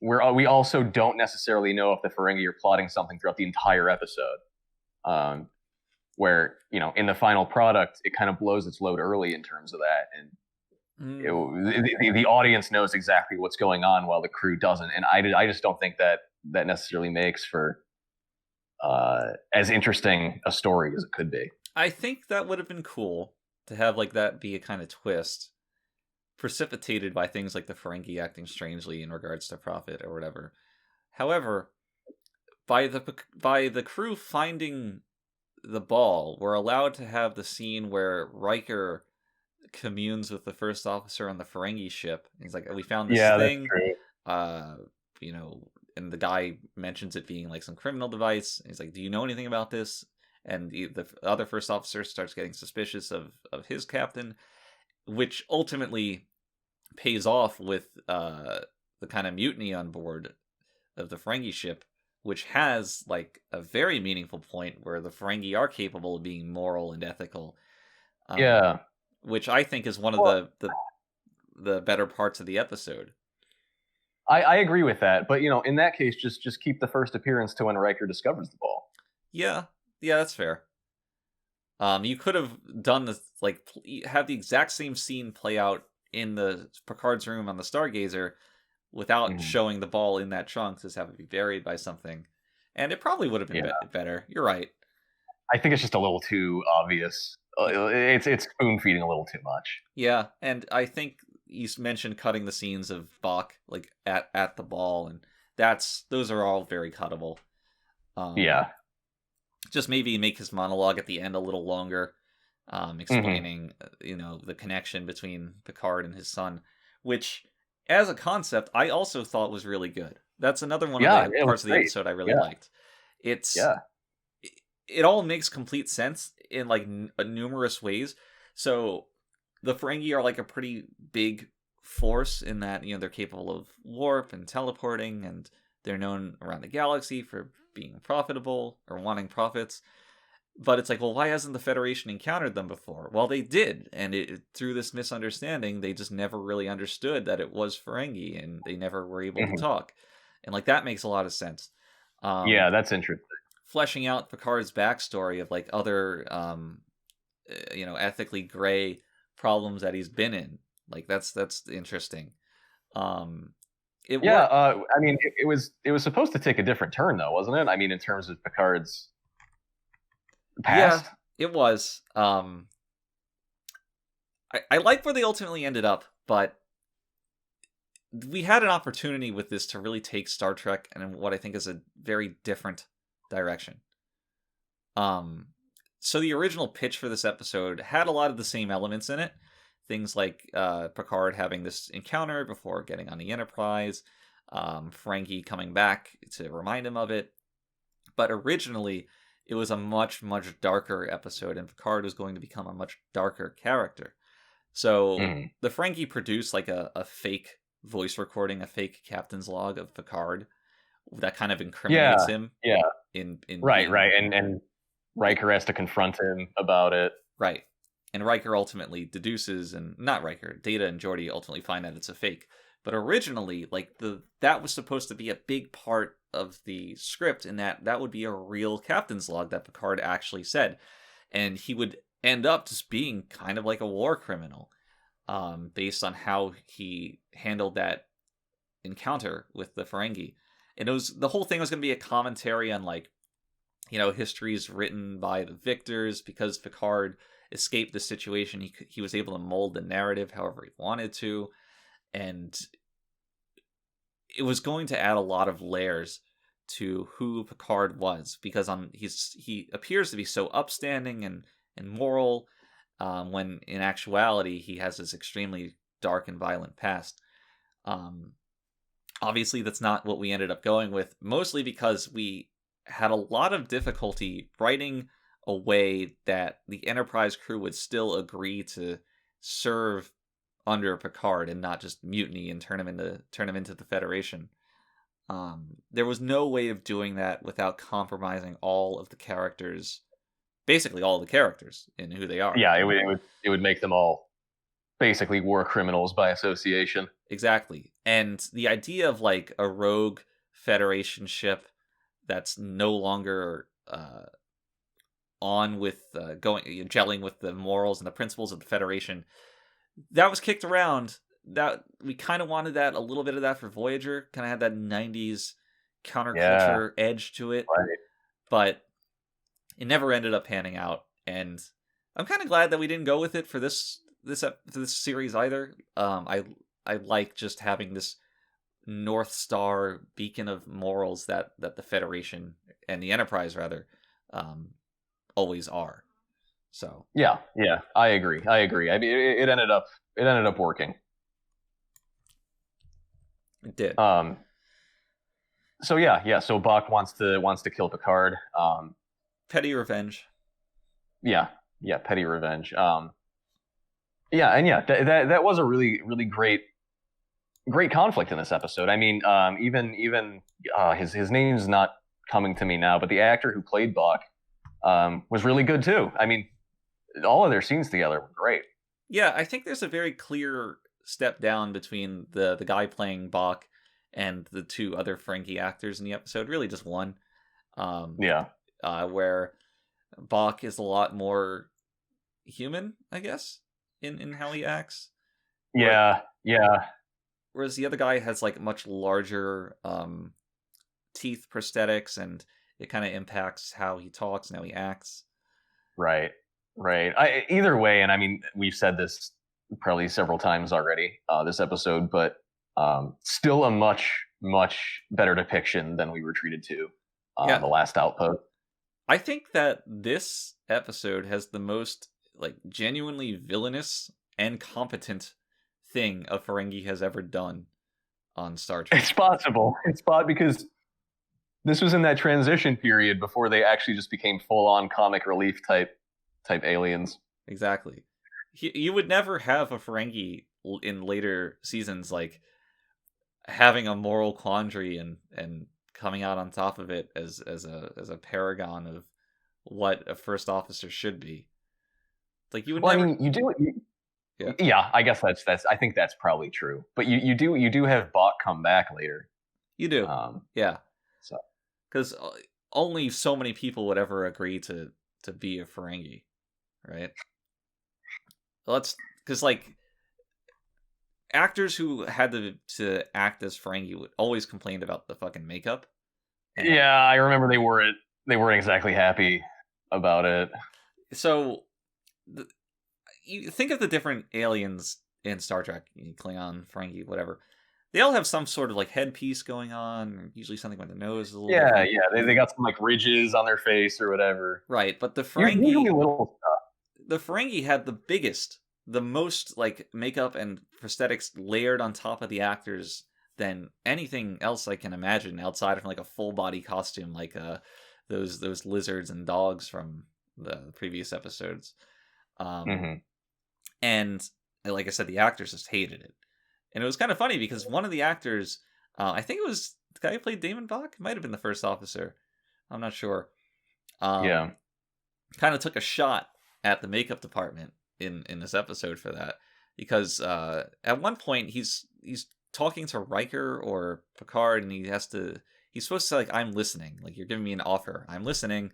we also don't necessarily know if the Ferengi are plotting something throughout the entire episode. Where, in the final product, it kind of blows its load early in terms of that, and the audience knows exactly what's going on while the crew doesn't, and I just don't think that necessarily makes for as interesting a story as it could be. I think that would have been cool to have like that be a kind of twist, precipitated by things like the Ferengi acting strangely in regards to Prophet or whatever. However, by the crew finding the ball, we're allowed to have the scene where Riker communes with the first officer on the Ferengi ship. He's like, "We found this thing." That's true. And the guy mentions it being like some criminal device. He's like, "Do you know anything about this?" And the other first officer starts getting suspicious of his captain, which ultimately pays off with the kind of mutiny on board of the Ferengi ship, which has like a very meaningful point where the Ferengi are capable of being moral and ethical. Which I think is one of the better parts of the episode. I agree with that, but in that case, just keep the first appearance to when Riker discovers the ball. Yeah, that's fair. You could have done this, like have the exact same scene play out in the Picard's room on the Stargazer, without showing the ball in that trunk, just have it be buried by something, and it probably would have been better. You're right. I think it's just a little too obvious. It's spoon feeding a little too much. Yeah, and I think you mentioned cutting the scenes of Bach like at the ball, and those are all very cuttable. Just maybe make his monologue at the end a little longer, explaining the connection between Picard and his son, which, as a concept, I also thought was really good. That's another one of the parts of the episode I really liked. It all makes complete sense in like numerous ways. So the Ferengi are like a pretty big force in that they're capable of warp and teleporting, and They're known around the galaxy for being profitable or wanting profits. But it's like, well, why hasn't the Federation encountered them before? Well, they did, and through this misunderstanding, they just never really understood that it was Ferengi, and they never were able to talk. And like that makes a lot of sense. Yeah, that's interesting. Fleshing out Picard's backstory of like other, ethically gray problems that he's been in, like that's interesting. I mean, it was supposed to take a different turn, though, wasn't it? I mean, in terms of Picard's past. Yeah, it was. I like where they ultimately ended up, but we had an opportunity with this to really take Star Trek in what I think is a very different direction. So the original pitch for this episode had a lot of the same elements in it. Things like Picard having this encounter before getting on the Enterprise, Ferengi coming back to remind him of it. But originally, it was a much, much darker episode, and Picard was going to become a much darker character. So the Ferengi produced like a fake voice recording, a fake captain's log of Picard that kind of incriminates him. Yeah. In right. And Riker has to confront him about it. Right. And Riker ultimately deduces, and not Riker, Data and Geordi ultimately find that it's a fake. But originally, like that was supposed to be a big part of the script, in that would be a real captain's log that Picard actually said, and he would end up just being kind of like a war criminal, based on how he handled that encounter with the Ferengi. And the whole thing was going to be a commentary on like, histories written by the victors, because Picard escaped the situation. He was able to mold the narrative however he wanted to, and it was going to add a lot of layers to who Picard was, because he appears to be so upstanding and moral, when in actuality he has this extremely dark and violent past. Obviously that's not what we ended up going with, mostly because we had a lot of difficulty writing a way that the Enterprise crew would still agree to serve under Picard and not just mutiny and turn him into the Federation. There was no way of doing that without compromising all of the characters, basically all the characters in who they are. Yeah, it would make them all basically war criminals by association. Exactly. And the idea of like a rogue Federation ship that's no longer on with gelling with the morals and the principles of the Federation, that was kicked around. That we kind of wanted that, a little bit of that for Voyager, kind of had that 90s counterculture edge to it, right. But it never ended up panning out, and I'm kind of glad that we didn't go with it for this series either. I like just having this North Star beacon of morals that the Federation and the Enterprise rather always are. So yeah, I agree. I mean, it ended up working. It did. So so Bach wants to kill Picard. Petty revenge. Yeah, petty revenge. That was a really great conflict in this episode. I mean, even his name's not coming to me now, but the actor who played Bach was really good too. I mean, all of their scenes together were great. Yeah, I think there's a very clear step down between the guy playing Bach and the two other Ferengi actors in the episode. Really, just one. Where Bach is a lot more human, I guess, in how he acts. Yeah. Whereas the other guy has like much larger teeth prosthetics, and it kind of impacts how he talks and how he acts. Right. Either way, and I mean, we've said this probably several times already this episode, but still a much better depiction than we were treated to the last Outpost. I think that this episode has the most like genuinely villainous and competent thing a Ferengi has ever done on Star Trek. It's possible. Because this was in that transition period before they actually just became full-on comic relief type aliens. Exactly. You would never have a Ferengi in later seasons like having a moral quandary and coming out on top of it as a paragon of what a first officer should be. Like you would Well, never. I mean, you do. Yeah. Yeah, I guess that's. I think that's probably true. But you do have Bach come back later. You do. Yeah. So Because only so many people would ever agree to be a Ferengi, right? Because like actors who had to act as Ferengi would always complain about the fucking makeup. And yeah, I remember they weren't exactly happy about it. so you think of the different aliens in Star Trek, Klingon, Ferengi, whatever. They all have some sort of like headpiece going on, usually something with the nose is a little different. Yeah, they got some like ridges on their face or whatever. Right, but the Usually Ferengi, little stuff. the Ferengi had the most like makeup and prosthetics layered on top of the actors than anything else I can imagine outside of like a full body costume, like those lizards and dogs from the previous episodes. And like I said, the actors just hated it. And it was kind of funny because one of the actors, I think it was the guy who played Damon Bach, might have been the first officer. I'm not sure. Yeah. Kind of took a shot at the makeup department in this episode for that. Because at one point he's talking to Riker or Picard and he's supposed to say like, I'm listening. Like, you're giving me an offer. I'm listening.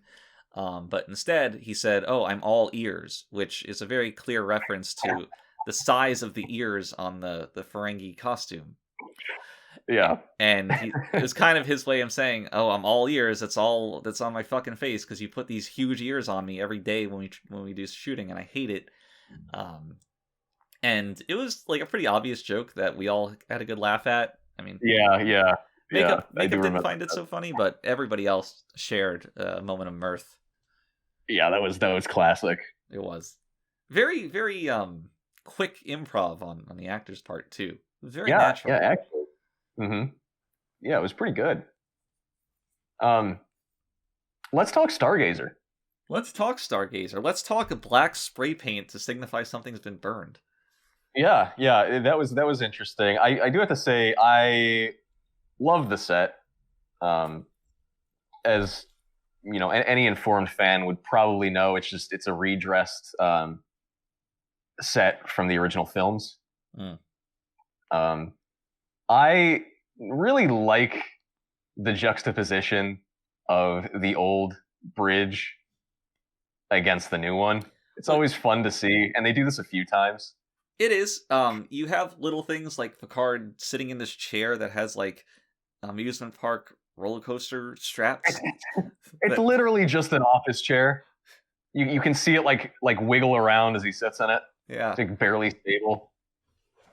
But instead he said, oh, I'm all ears, which is a very clear reference to the size of the ears on the Ferengi costume. Yeah. And it was kind of his way of saying, oh, I'm all ears. That's all that's on my fucking face because you put these huge ears on me every day when we do shooting, and I hate it. And it was like a pretty obvious joke that we all had a good laugh at. I mean, Makeup didn't find it so funny, but everybody else shared a moment of mirth. Yeah, that was classic. It was very, very quick improv on the actor's part too. It was very natural. Yeah, actually. Mm-hmm. Yeah, it was pretty good. Let's talk Stargazer. Let's talk Stargazer. Let's talk a black spray paint to signify something's been burned. Yeah, that was interesting. I do have to say I love the set. As you know, any informed fan would probably know, it's a redressed set from the original films. I really like the juxtaposition of the old bridge against the new one. It's always fun to see, and they do this a few times. It is. You have little things like Picard sitting in this chair that has like amusement park roller coaster straps. It's literally just an office chair. You can see it like wiggle around as he sits in it. Yeah, it's like barely stable.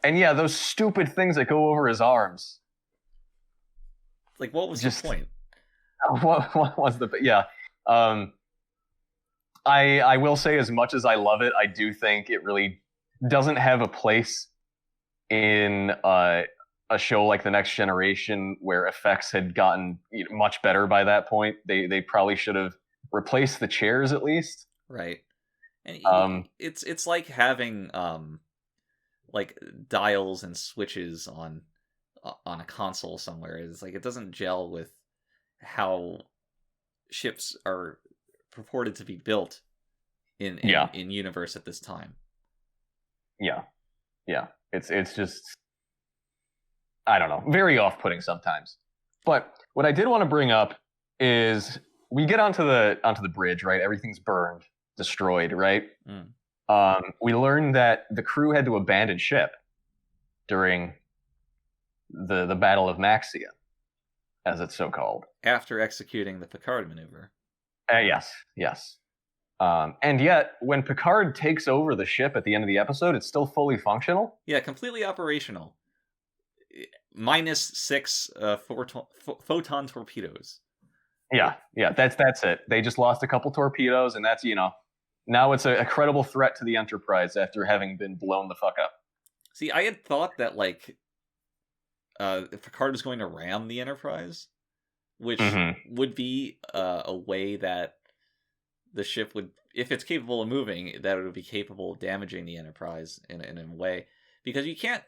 And yeah, those stupid things that go over his arms. Like, what was the point? What was the I will say, as much as I love it, I do think it really doesn't have a place in a show like The Next Generation, where effects had gotten much better by that point. They probably should have replaced the chairs at least. Right. And it's like having like dials and switches on a console somewhere. It's like it doesn't gel with how ships are purported to be built in universe at this time. Yeah. It's just, I don't know, very off-putting sometimes. But what I did want to bring up is we get onto the bridge, right? Everything's burned, destroyed, right? We learned that the crew had to abandon ship during the Battle of Maxia, as it's so called. After executing the Picard maneuver. Yes. And yet, when Picard takes over the ship at the end of the episode, it's still fully functional? Yeah, completely operational. -6 photon torpedoes. Yeah, that's it. They just lost a couple torpedoes, and that's, now it's a credible threat to the Enterprise after having been blown the fuck up. See, I had thought that, like, Picard was going to ram the Enterprise, which would be a way that the ship would, if it's capable of moving, that it would be capable of damaging the Enterprise in a way. because you can't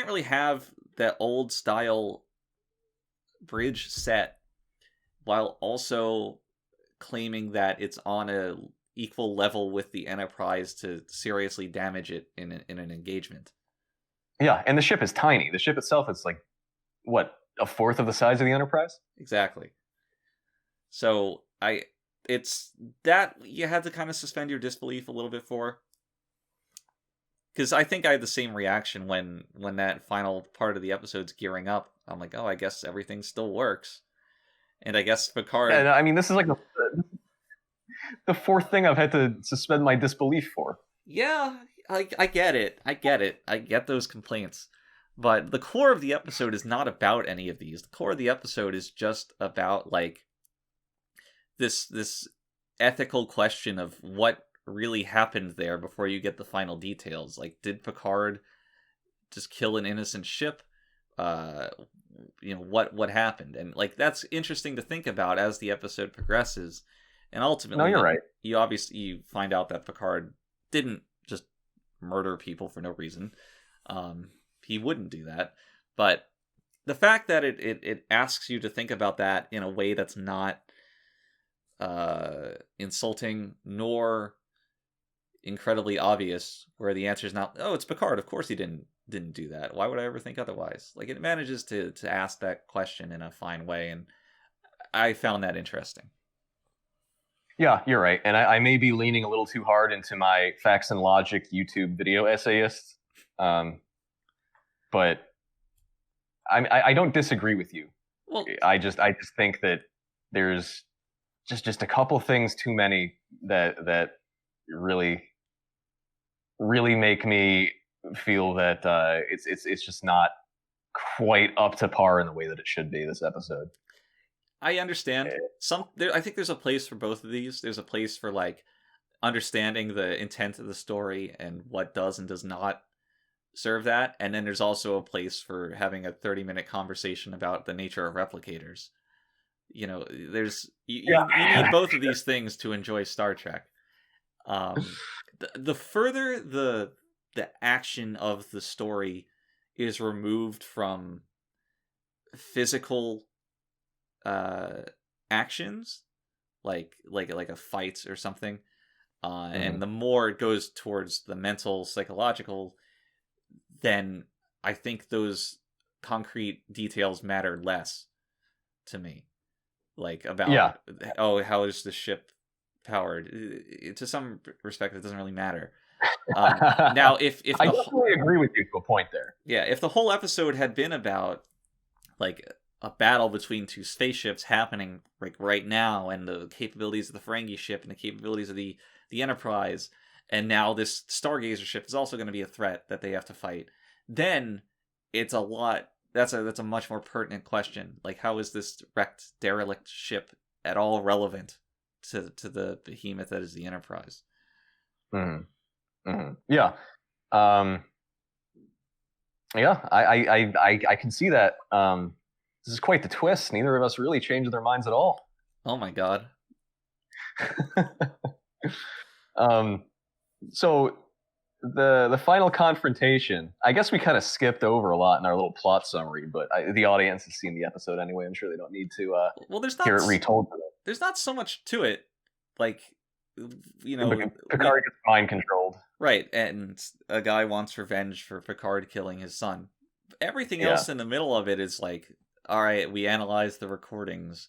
really have that old style bridge set while also claiming that it's on a equal level with the Enterprise to seriously damage it in an engagement. Yeah, and the ship is tiny. The ship itself is like, what, a fourth of the size of the Enterprise? Exactly. So it's that you had to kind of suspend your disbelief a little bit for. Because I think I had the same reaction when that final part of the episode's gearing up. I'm like, oh, I guess everything still works. And I guess Picard... Yeah, I mean, this is like the fourth thing I've had to suspend my disbelief for. Yeah, I get it. I get those complaints. But the core of the episode is not about any of these. The core of the episode is just about, like, this ethical question of what really happened there before you get the final details. Like, did Picard just kill an innocent ship? What happened? And, like, that's interesting to think about as the episode progresses. And ultimately, no, you're right. You find out that Picard didn't just murder people for no reason. He wouldn't do that. But the fact that it asks you to think about that in a way that's not insulting nor incredibly obvious, where the answer is not, oh, it's Picard, of course he didn't do that. Why would I ever think otherwise? Like, it manages to ask that question in a fine way, and I found that interesting. Yeah, you're right. And I may be leaning a little too hard into my facts and logic YouTube video essayist. But I don't disagree with you. Well, I just think that there's just a couple things too many that really make me feel that it's just not quite up to par in the way that it should be, this episode. I understand. I think there's a place for both of these. There's a place for, like, understanding the intent of the story and what does and does not serve that, and then there's also a place for having a 30-minute conversation about the nature of replicators. You know, you need both of these things to enjoy Star Trek. The further the action of the story is removed from physical actions, like a fight or something, and the more it goes towards the mental, psychological, then I think those concrete details matter less to me. Like, about, oh, how is the ship powered? To some respect, it doesn't really matter. Now, if I definitely agree with you to a point there. Yeah, if the whole episode had been about, like, a battle between two spaceships happening, like, right now, and the capabilities of the Ferengi ship and the capabilities of the Enterprise, and now this Stargazer ship is also going to be a threat that they have to fight, then it's a lot. That's a much more pertinent question. Like, how is this wrecked, derelict ship at all relevant to the behemoth that is the Enterprise? Yeah. I can see that. This is quite the twist. Neither of us really changed their minds at all. Oh my god. So the final confrontation, I guess we kind of skipped over a lot in our little plot summary, but the audience has seen the episode anyway. I'm sure they don't need to hear it retold to them. There's not so much to it. Like, you know, Picard gets mind controlled. Right, and a guy wants revenge for Picard killing his son. Everything else in the middle of it is like, all right, we analyzed the recordings.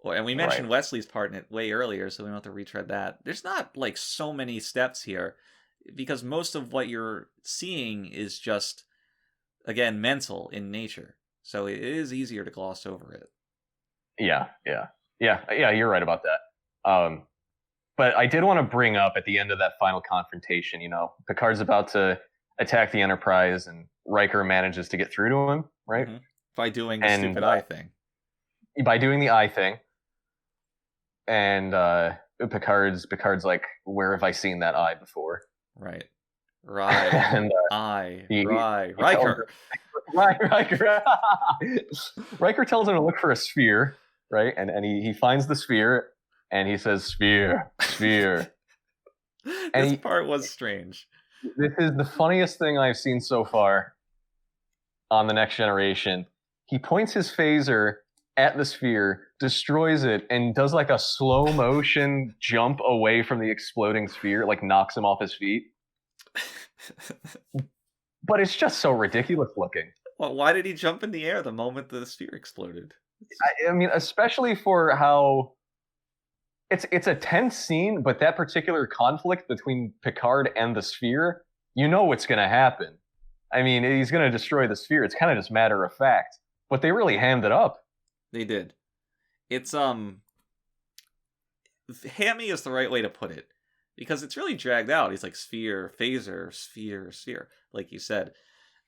And we mentioned Wesley's part in it way earlier, so we don't have to retread that. There's not, like, so many steps here, because most of what you're seeing is just, again, mental in nature. So it is easier to gloss over it. Yeah, you're right about that. But I did want to bring up at the end of that final confrontation, you know, Picard's about to attack the Enterprise, and Riker manages to get through to him, right? Mm-hmm. By doing the stupid eye thing. By doing the eye thing. And Picard's like, where have I seen that eye before? Right. And, Riker. Riker. Riker tells him to look for a sphere, right? And he finds the sphere, and he says, sphere. This part was strange. This is the funniest thing I've seen so far on The Next Generation. He points his phaser at the sphere, destroys it, and does like a slow motion jump away from the exploding sphere, like knocks him off his feet. But it's just so ridiculous looking. Well, why did he jump in the air the moment the sphere exploded? I mean, especially for how it's a tense scene, but that particular conflict between Picard and the sphere, you know what's going to happen. I mean, he's going to destroy the sphere. It's kind of just matter of fact. But they really hammed it up. They did. It's hammy is the right way to put it, because it's really dragged out. He's like sphere, phaser, sphere, sphere, like you said.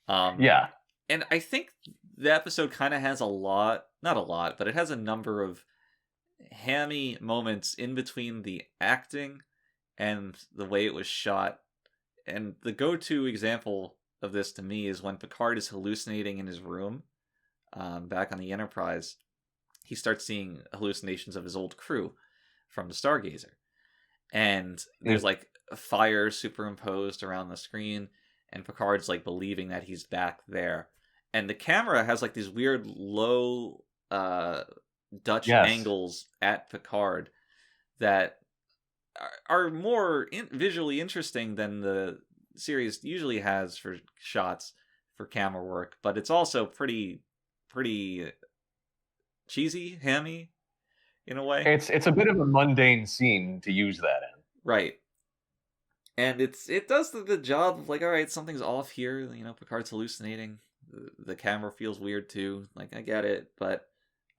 Yeah. And I think the episode kind of has not a lot, but it has a number of hammy moments in between the acting and the way it was shot. And the go-to example of this to me is when Picard is hallucinating in his room back on the Enterprise. He starts seeing hallucinations of his old crew from the Stargazer. And there's like a fire superimposed around the screen, and Picard's like believing that he's back there. And the camera has like these weird low Dutch angles at Picard that are more visually interesting than the series usually has for shots for camera work, but it's also pretty cheesy, hammy in a way. It's a bit of a mundane scene to use that in. Right. And it does the job of like, all right, something's off here, you know, Picard's hallucinating. The camera feels weird too. Like, I get it, but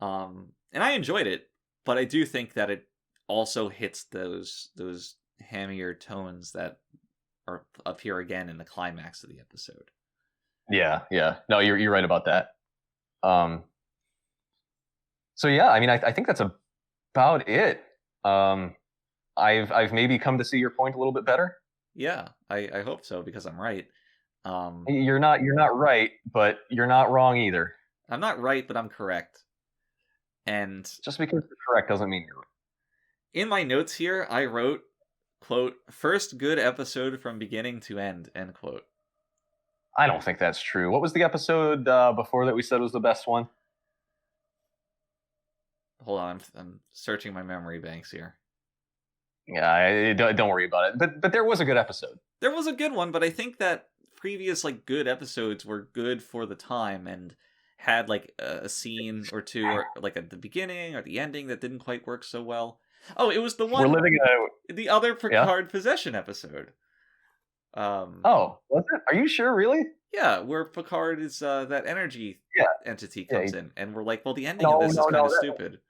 and I enjoyed it, but I do think that it also hits those hammier tones that are up here again in the climax of the episode. Yeah. No, you're right about that. So yeah, I mean, I think that's about it. I've maybe come to see your point a little bit better. Yeah, I hope so, because I'm right. You're not right, but you're not wrong either. I'm not right, but I'm correct. And just because you're correct doesn't mean you're right. In my notes here, I wrote, quote, "First good episode from beginning to end," end quote. I don't think that's true. What was the episode before that we said was the best one? Hold on, I'm searching my memory banks here. Yeah, don't worry about it. But there was a good episode. There was a good one, but I think that previous like good episodes were good for the time and had like a scene or two, or like at the beginning or the ending that didn't quite work so well. Oh, it was the one the other Picard possession episode. Oh, was it? Are you sure? Really? Yeah, where Picard is that energy entity comes in, and we're like, well, the ending of this is kind of stupid.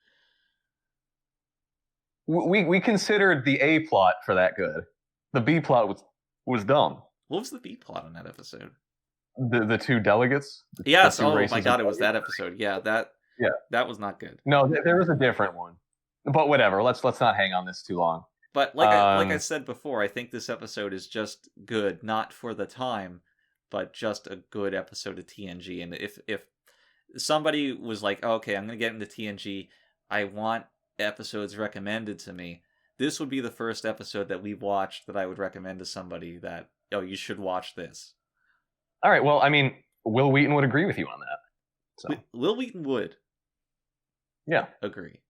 We considered the A plot for that good. The B plot was dumb. What was the B plot on that episode? The two delegates. Yes. Oh my god, it was that episode. Yeah, that was not good. No, there was a different one. But whatever. Let's not hang on this too long. But like I said before, I think this episode is just good, not for the time, but just a good episode of TNG. And if somebody was like, oh, okay, I'm going to get into TNG, I want episodes recommended to me, this would be the first episode that we watched that I would recommend to somebody that, oh, you should watch this. All right. Well, I mean, Will Wheaton would agree with you on that. So. Will Wheaton would. Yeah. Agree.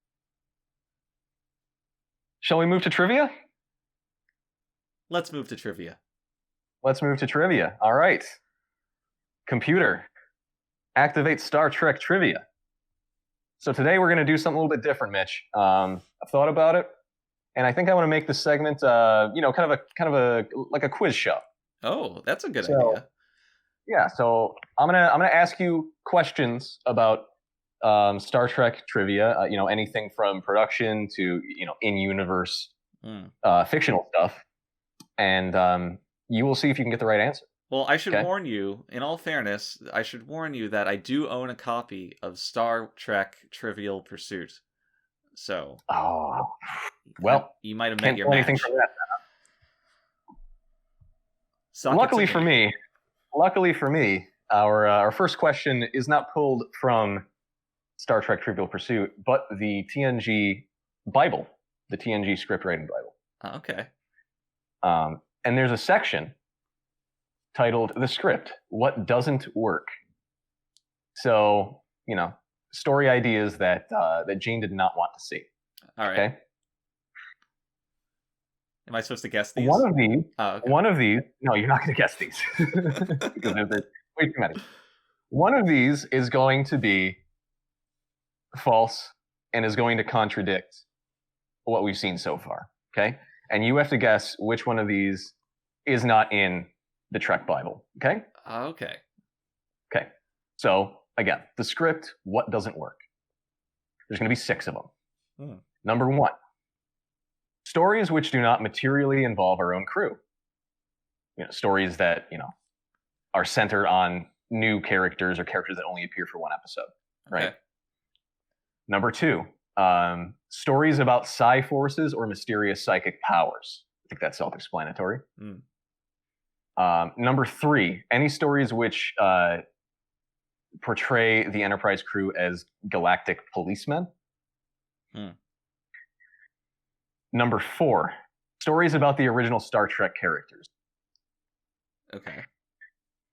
Shall we move to trivia? Let's move to trivia. All right. Computer, activate Star Trek trivia. So today we're going to do something a little bit different, Mitch. I've thought about it, and I think I want to make this segment, kind of a like a quiz show. Oh, that's a good idea. Yeah. So I'm gonna ask you questions about Star Trek trivia. Anything from production to in-universe fictional stuff, and you will see if you can get the right answer. Well, I should warn you, in all fairness, that I do own a copy of Star Trek Trivial Pursuit. So, well, you might have met your match. From that. Luckily for me, our first question is not pulled from Star Trek Trivial Pursuit, but the TNG Bible, the TNG script writing Bible. Okay. And there's a section titled "The Script: What Doesn't Work." So, story ideas that Gene did not want to see. All right. Okay. Am I supposed to guess these? One of these. Oh, okay. One of these. No, you're not going to guess these because there's way too many. One of these is going to be false and is going to contradict what we've seen so far. Okay, and you have to guess which one of these is not in the Trek Bible. Okay. Okay. Okay. So again, the script. What doesn't work? There's going to be 6 of them. Number 1. Stories which do not materially involve our own crew. Stories that, are centered on new characters or characters that only appear for one episode, right? Okay. Number 2, stories about psi forces or mysterious psychic powers. I think that's self-explanatory. Number 3, any stories which portray the Enterprise crew as galactic policemen. Number 4, stories about the original Star Trek characters. Okay.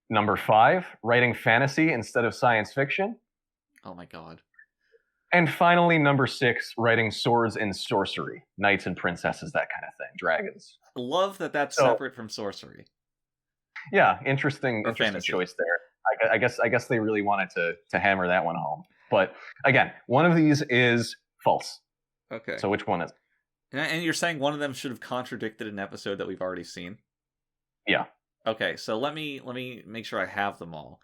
Number 5, writing fantasy instead of science fiction. Oh my god. And finally, number 6, writing swords and sorcery, knights and princesses, that kind of thing, dragons. Love that that's separate from sorcery. Yeah, interesting fantasy. Choice there. I guess they really wanted to hammer that one home. But again, one of these is false. Okay. So which one is it? And you're saying one of them should have contradicted an episode that we've already seen? Yeah. Okay, so let me make sure I have them all.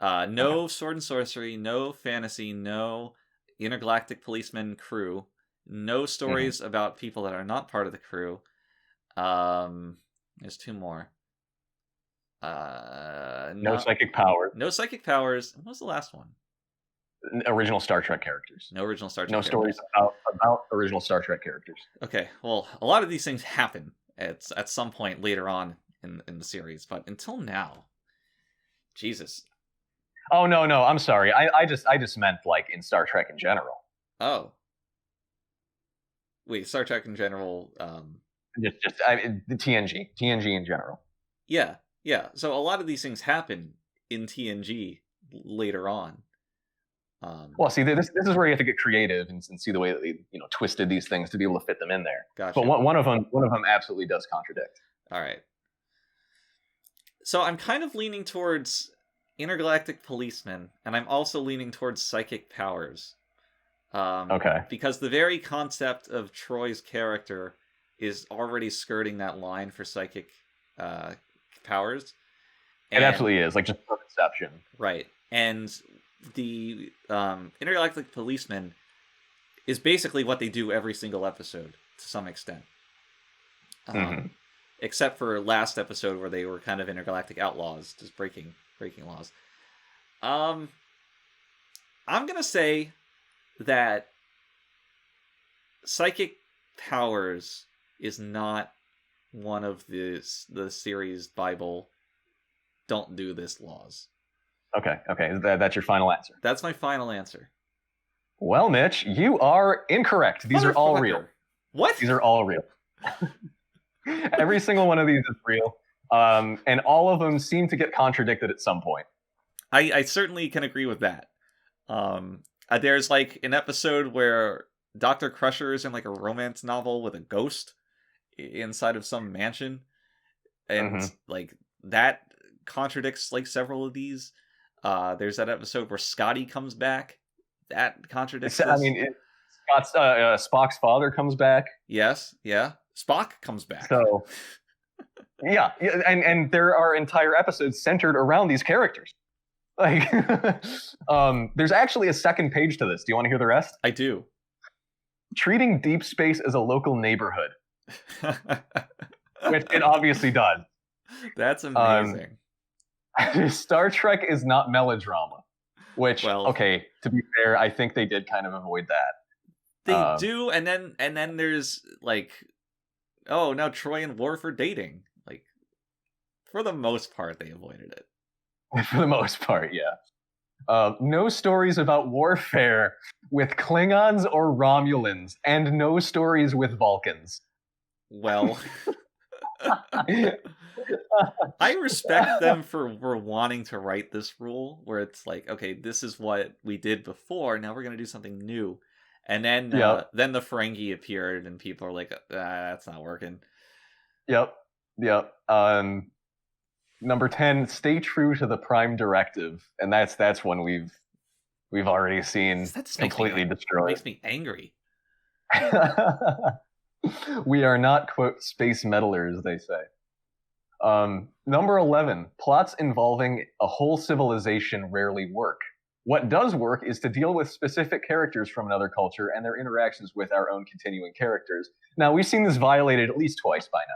No sword and sorcery, no fantasy, no intergalactic policeman crew, no stories about people that are not part of the crew. There's 2 more. No psychic powers. No psychic powers. What was the last one? Original Star Trek characters. No original Star Trek No characters. stories about original Star Trek characters. Okay, well, a lot of these things happen at some point later on in the series, but until now, Jesus. Oh no, I'm sorry. I just meant like in Star Trek in general. Oh. Wait, Star Trek in general. The TNG in general. Yeah. So a lot of these things happen in TNG later on. Well, see, this is where you have to get creative and see the way that they twisted these things to be able to fit them in there. Gotcha. But one of them absolutely does contradict. All right. So I'm kind of leaning towards intergalactic policemen, and I'm also leaning towards psychic powers. Okay. Because the very concept of Troy's character is already skirting that line for psychic powers. It absolutely is, like just for perception. Right. And the intergalactic policeman is basically what they do every single episode to some extent. Except for last episode where they were kind of intergalactic outlaws, just breaking laws. I'm gonna say that psychic powers is not one of the series Bible don't do this laws. Okay. That's your final answer. That's my final answer. Well, Mitch, you are incorrect. These are all real. What? These are all real. Every single one of these is real. And all of them seem to get contradicted at some point. I certainly can agree with that. There's like an episode where Dr. Crusher is in like a romance novel with a ghost inside of some mansion. And like that contradicts like several of these. There's that episode where Scotty comes back. That contradicts this. I mean, Spock's father comes back. Yes, yeah. Spock comes back. So, yeah, and there are entire episodes centered around these characters. Like, there's actually a second page to this. Do you want to hear the rest? I do. Treating deep space as a local neighborhood. Which it obviously does. That's amazing. Star Trek is not melodrama. Which, okay, to be fair, I think they did kind of avoid that. They do, and then there's like, oh, now Troy and Worf are dating. Like, for the most part, they avoided it. For the most part, yeah. No stories about warfare with Klingons or Romulans, and no stories with Vulcans. Well, I respect them for wanting to write this rule where it's like, okay, this is what we did before. Now we're going to do something new. And then the Ferengi appeared, and people are like, that's not working. Yep. Number 10, stay true to the Prime Directive, and that's one we've already seen completely destroyed. Makes me angry. We are not, quote, space meddlers, they say. Number 11, plots involving a whole civilization rarely work. What does work is to deal with specific characters from another culture and their interactions with our own continuing characters. Now, we've seen this violated at least twice by now.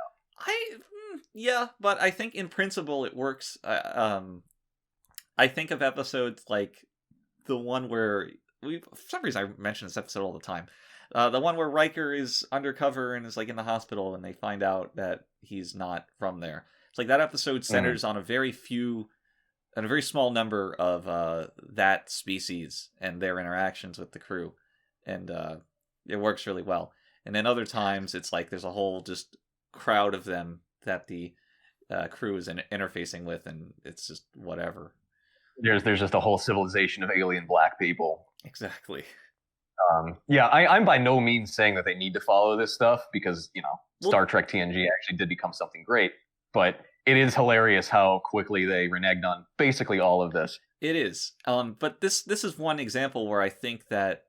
Yeah, but I think in principle it works. I think of episodes like the one where for some reason I mention this episode all the time. The one where Riker is undercover and is like in the hospital, and they find out that he's not from there. It's like that episode centers on a very small number of that species and their interactions with the crew, and it works really well. And then other times it's like there's a whole just crowd of them that the crew is interfacing with, and it's just whatever. There's just a whole civilization of alien black people. Exactly. I'm by no means saying that they need to follow this stuff, because Star Trek TNG actually did become something great, but it is hilarious how quickly they reneged on basically all of this. It is. But this is one example where I think that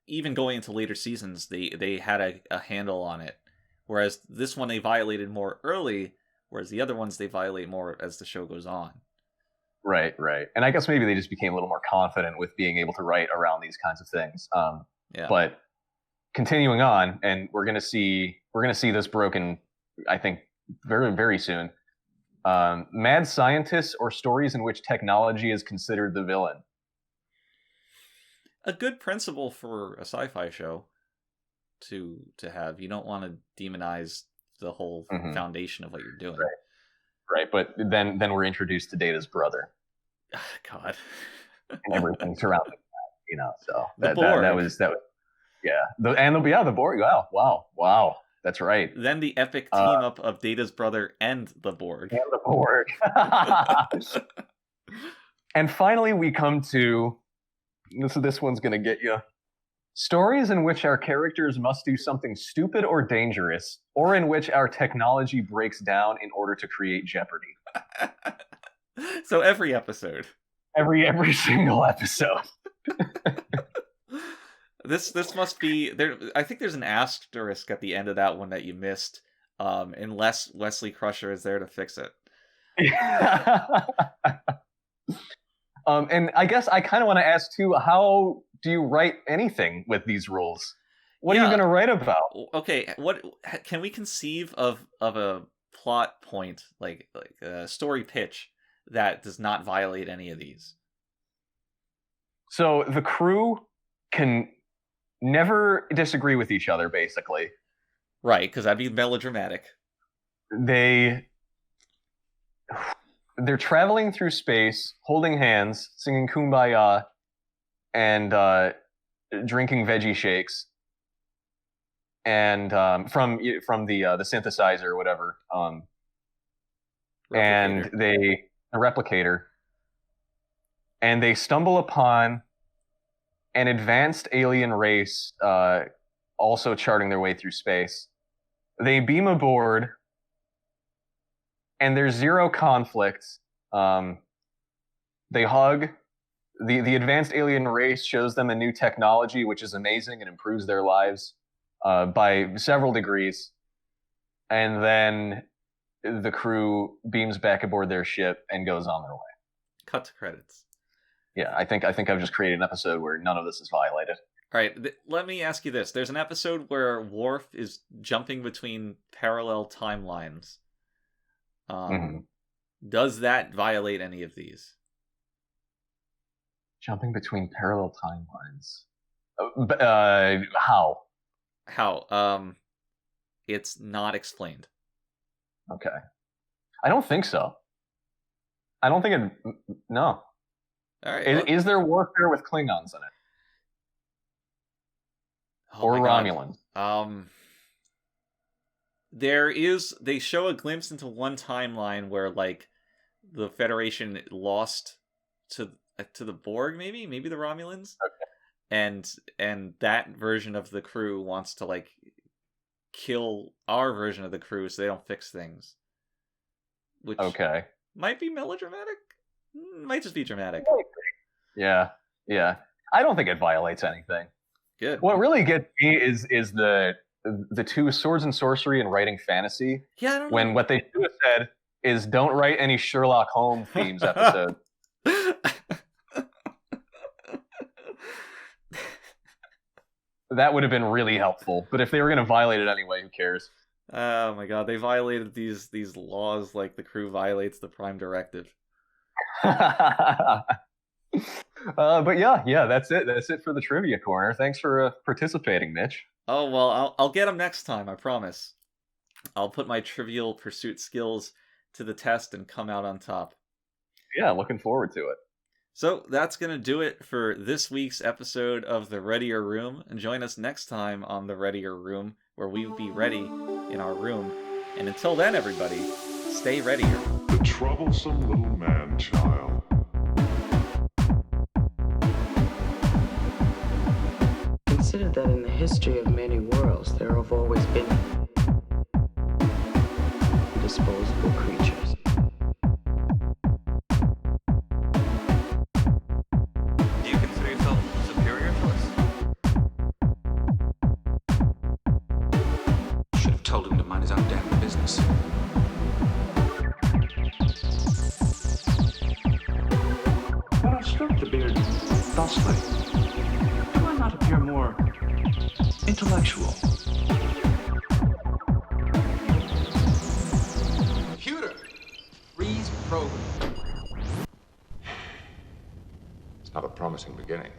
even going into later seasons, they had a handle on it. Whereas this one they violated more early, whereas the other ones they violate more as the show goes on. Right. And I guess maybe they just became a little more confident with being able to write around these kinds of things. But continuing on, and we're gonna see this broken, I think, very, very soon. Mad scientists or stories in which technology is considered the villain. A good principle for a sci-fi show to have. You don't want to demonize the whole foundation of what you're doing. Right, but then we're introduced to Data's brother. God. And everything surrounding that, so that was the Borg. Wow. That's right. Then the epic team up of Data's brother and the Borg. And finally, we come to this one's gonna get you. Stories in which our characters must do something stupid or dangerous, or in which our technology breaks down in order to create jeopardy. So every episode. Every single episode. This must be there. I think there's an asterisk at the end of that one that you missed, unless Wesley Crusher is there to fix it. And I guess I kind of want to ask too, how do you write anything with these rules? What are you going to write about? Okay, what can we conceive of a plot point, like a story pitch that does not violate any of these? So the crew can never disagree with each other, basically. Right, because that'd be melodramatic. They're traveling through space, holding hands, singing Kumbaya, and drinking veggie shakes, and from the synthesizer or whatever, and the replicator, and they stumble upon an advanced alien race also charting their way through space. They beam aboard, and there's zero conflict. They hug. The advanced alien race shows them a new technology, which is amazing and improves their lives by several degrees. And then the crew beams back aboard their ship and goes on their way. Cut to credits. Yeah, I think I've just created an episode where none of this is violated. All right, let me ask you this. There's an episode where Worf is jumping between parallel timelines. Does that violate any of these? Jumping between parallel timelines. How? How? It's not explained. Okay. I don't think so. I don't think it... No. All right. Is there warfare with Klingons in it? Or Romulans? They show a glimpse into one timeline where like the Federation lost to the Borg, maybe the Romulans. Okay. And that version of the crew wants to like kill our version of the crew so they don't fix things. Which might be melodramatic. Might just be dramatic. Yeah. I don't think it violates anything. Good. What really gets me is the two swords and sorcery and writing fantasy. Yeah, I don't know. When what they should have said is don't write any Sherlock Holmes themes episode. That would have been really helpful. But if they were going to violate it anyway, who cares? Oh my god, they violated these laws like the crew violates the Prime Directive. But yeah, that's it. That's it for the trivia corner. Thanks for participating, Mitch. Oh well, I'll get them next time. I promise. I'll put my Trivial Pursuit skills to the test and come out on top. Yeah, looking forward to it. So that's gonna do it for this week's episode of the Readier Room. And join us next time on the Readier Room, where we will be ready in our room. And until then, everybody, stay readier. The troublesome little man-child. Consider that in the history of many worlds, there have always been disposable creatures. Do you consider yourself superior to us? Should have told him to mind his own damn business. When I stroke the beard thusly, do I not appear more intellectual? Computer! Freeze program. It's not a promising beginning.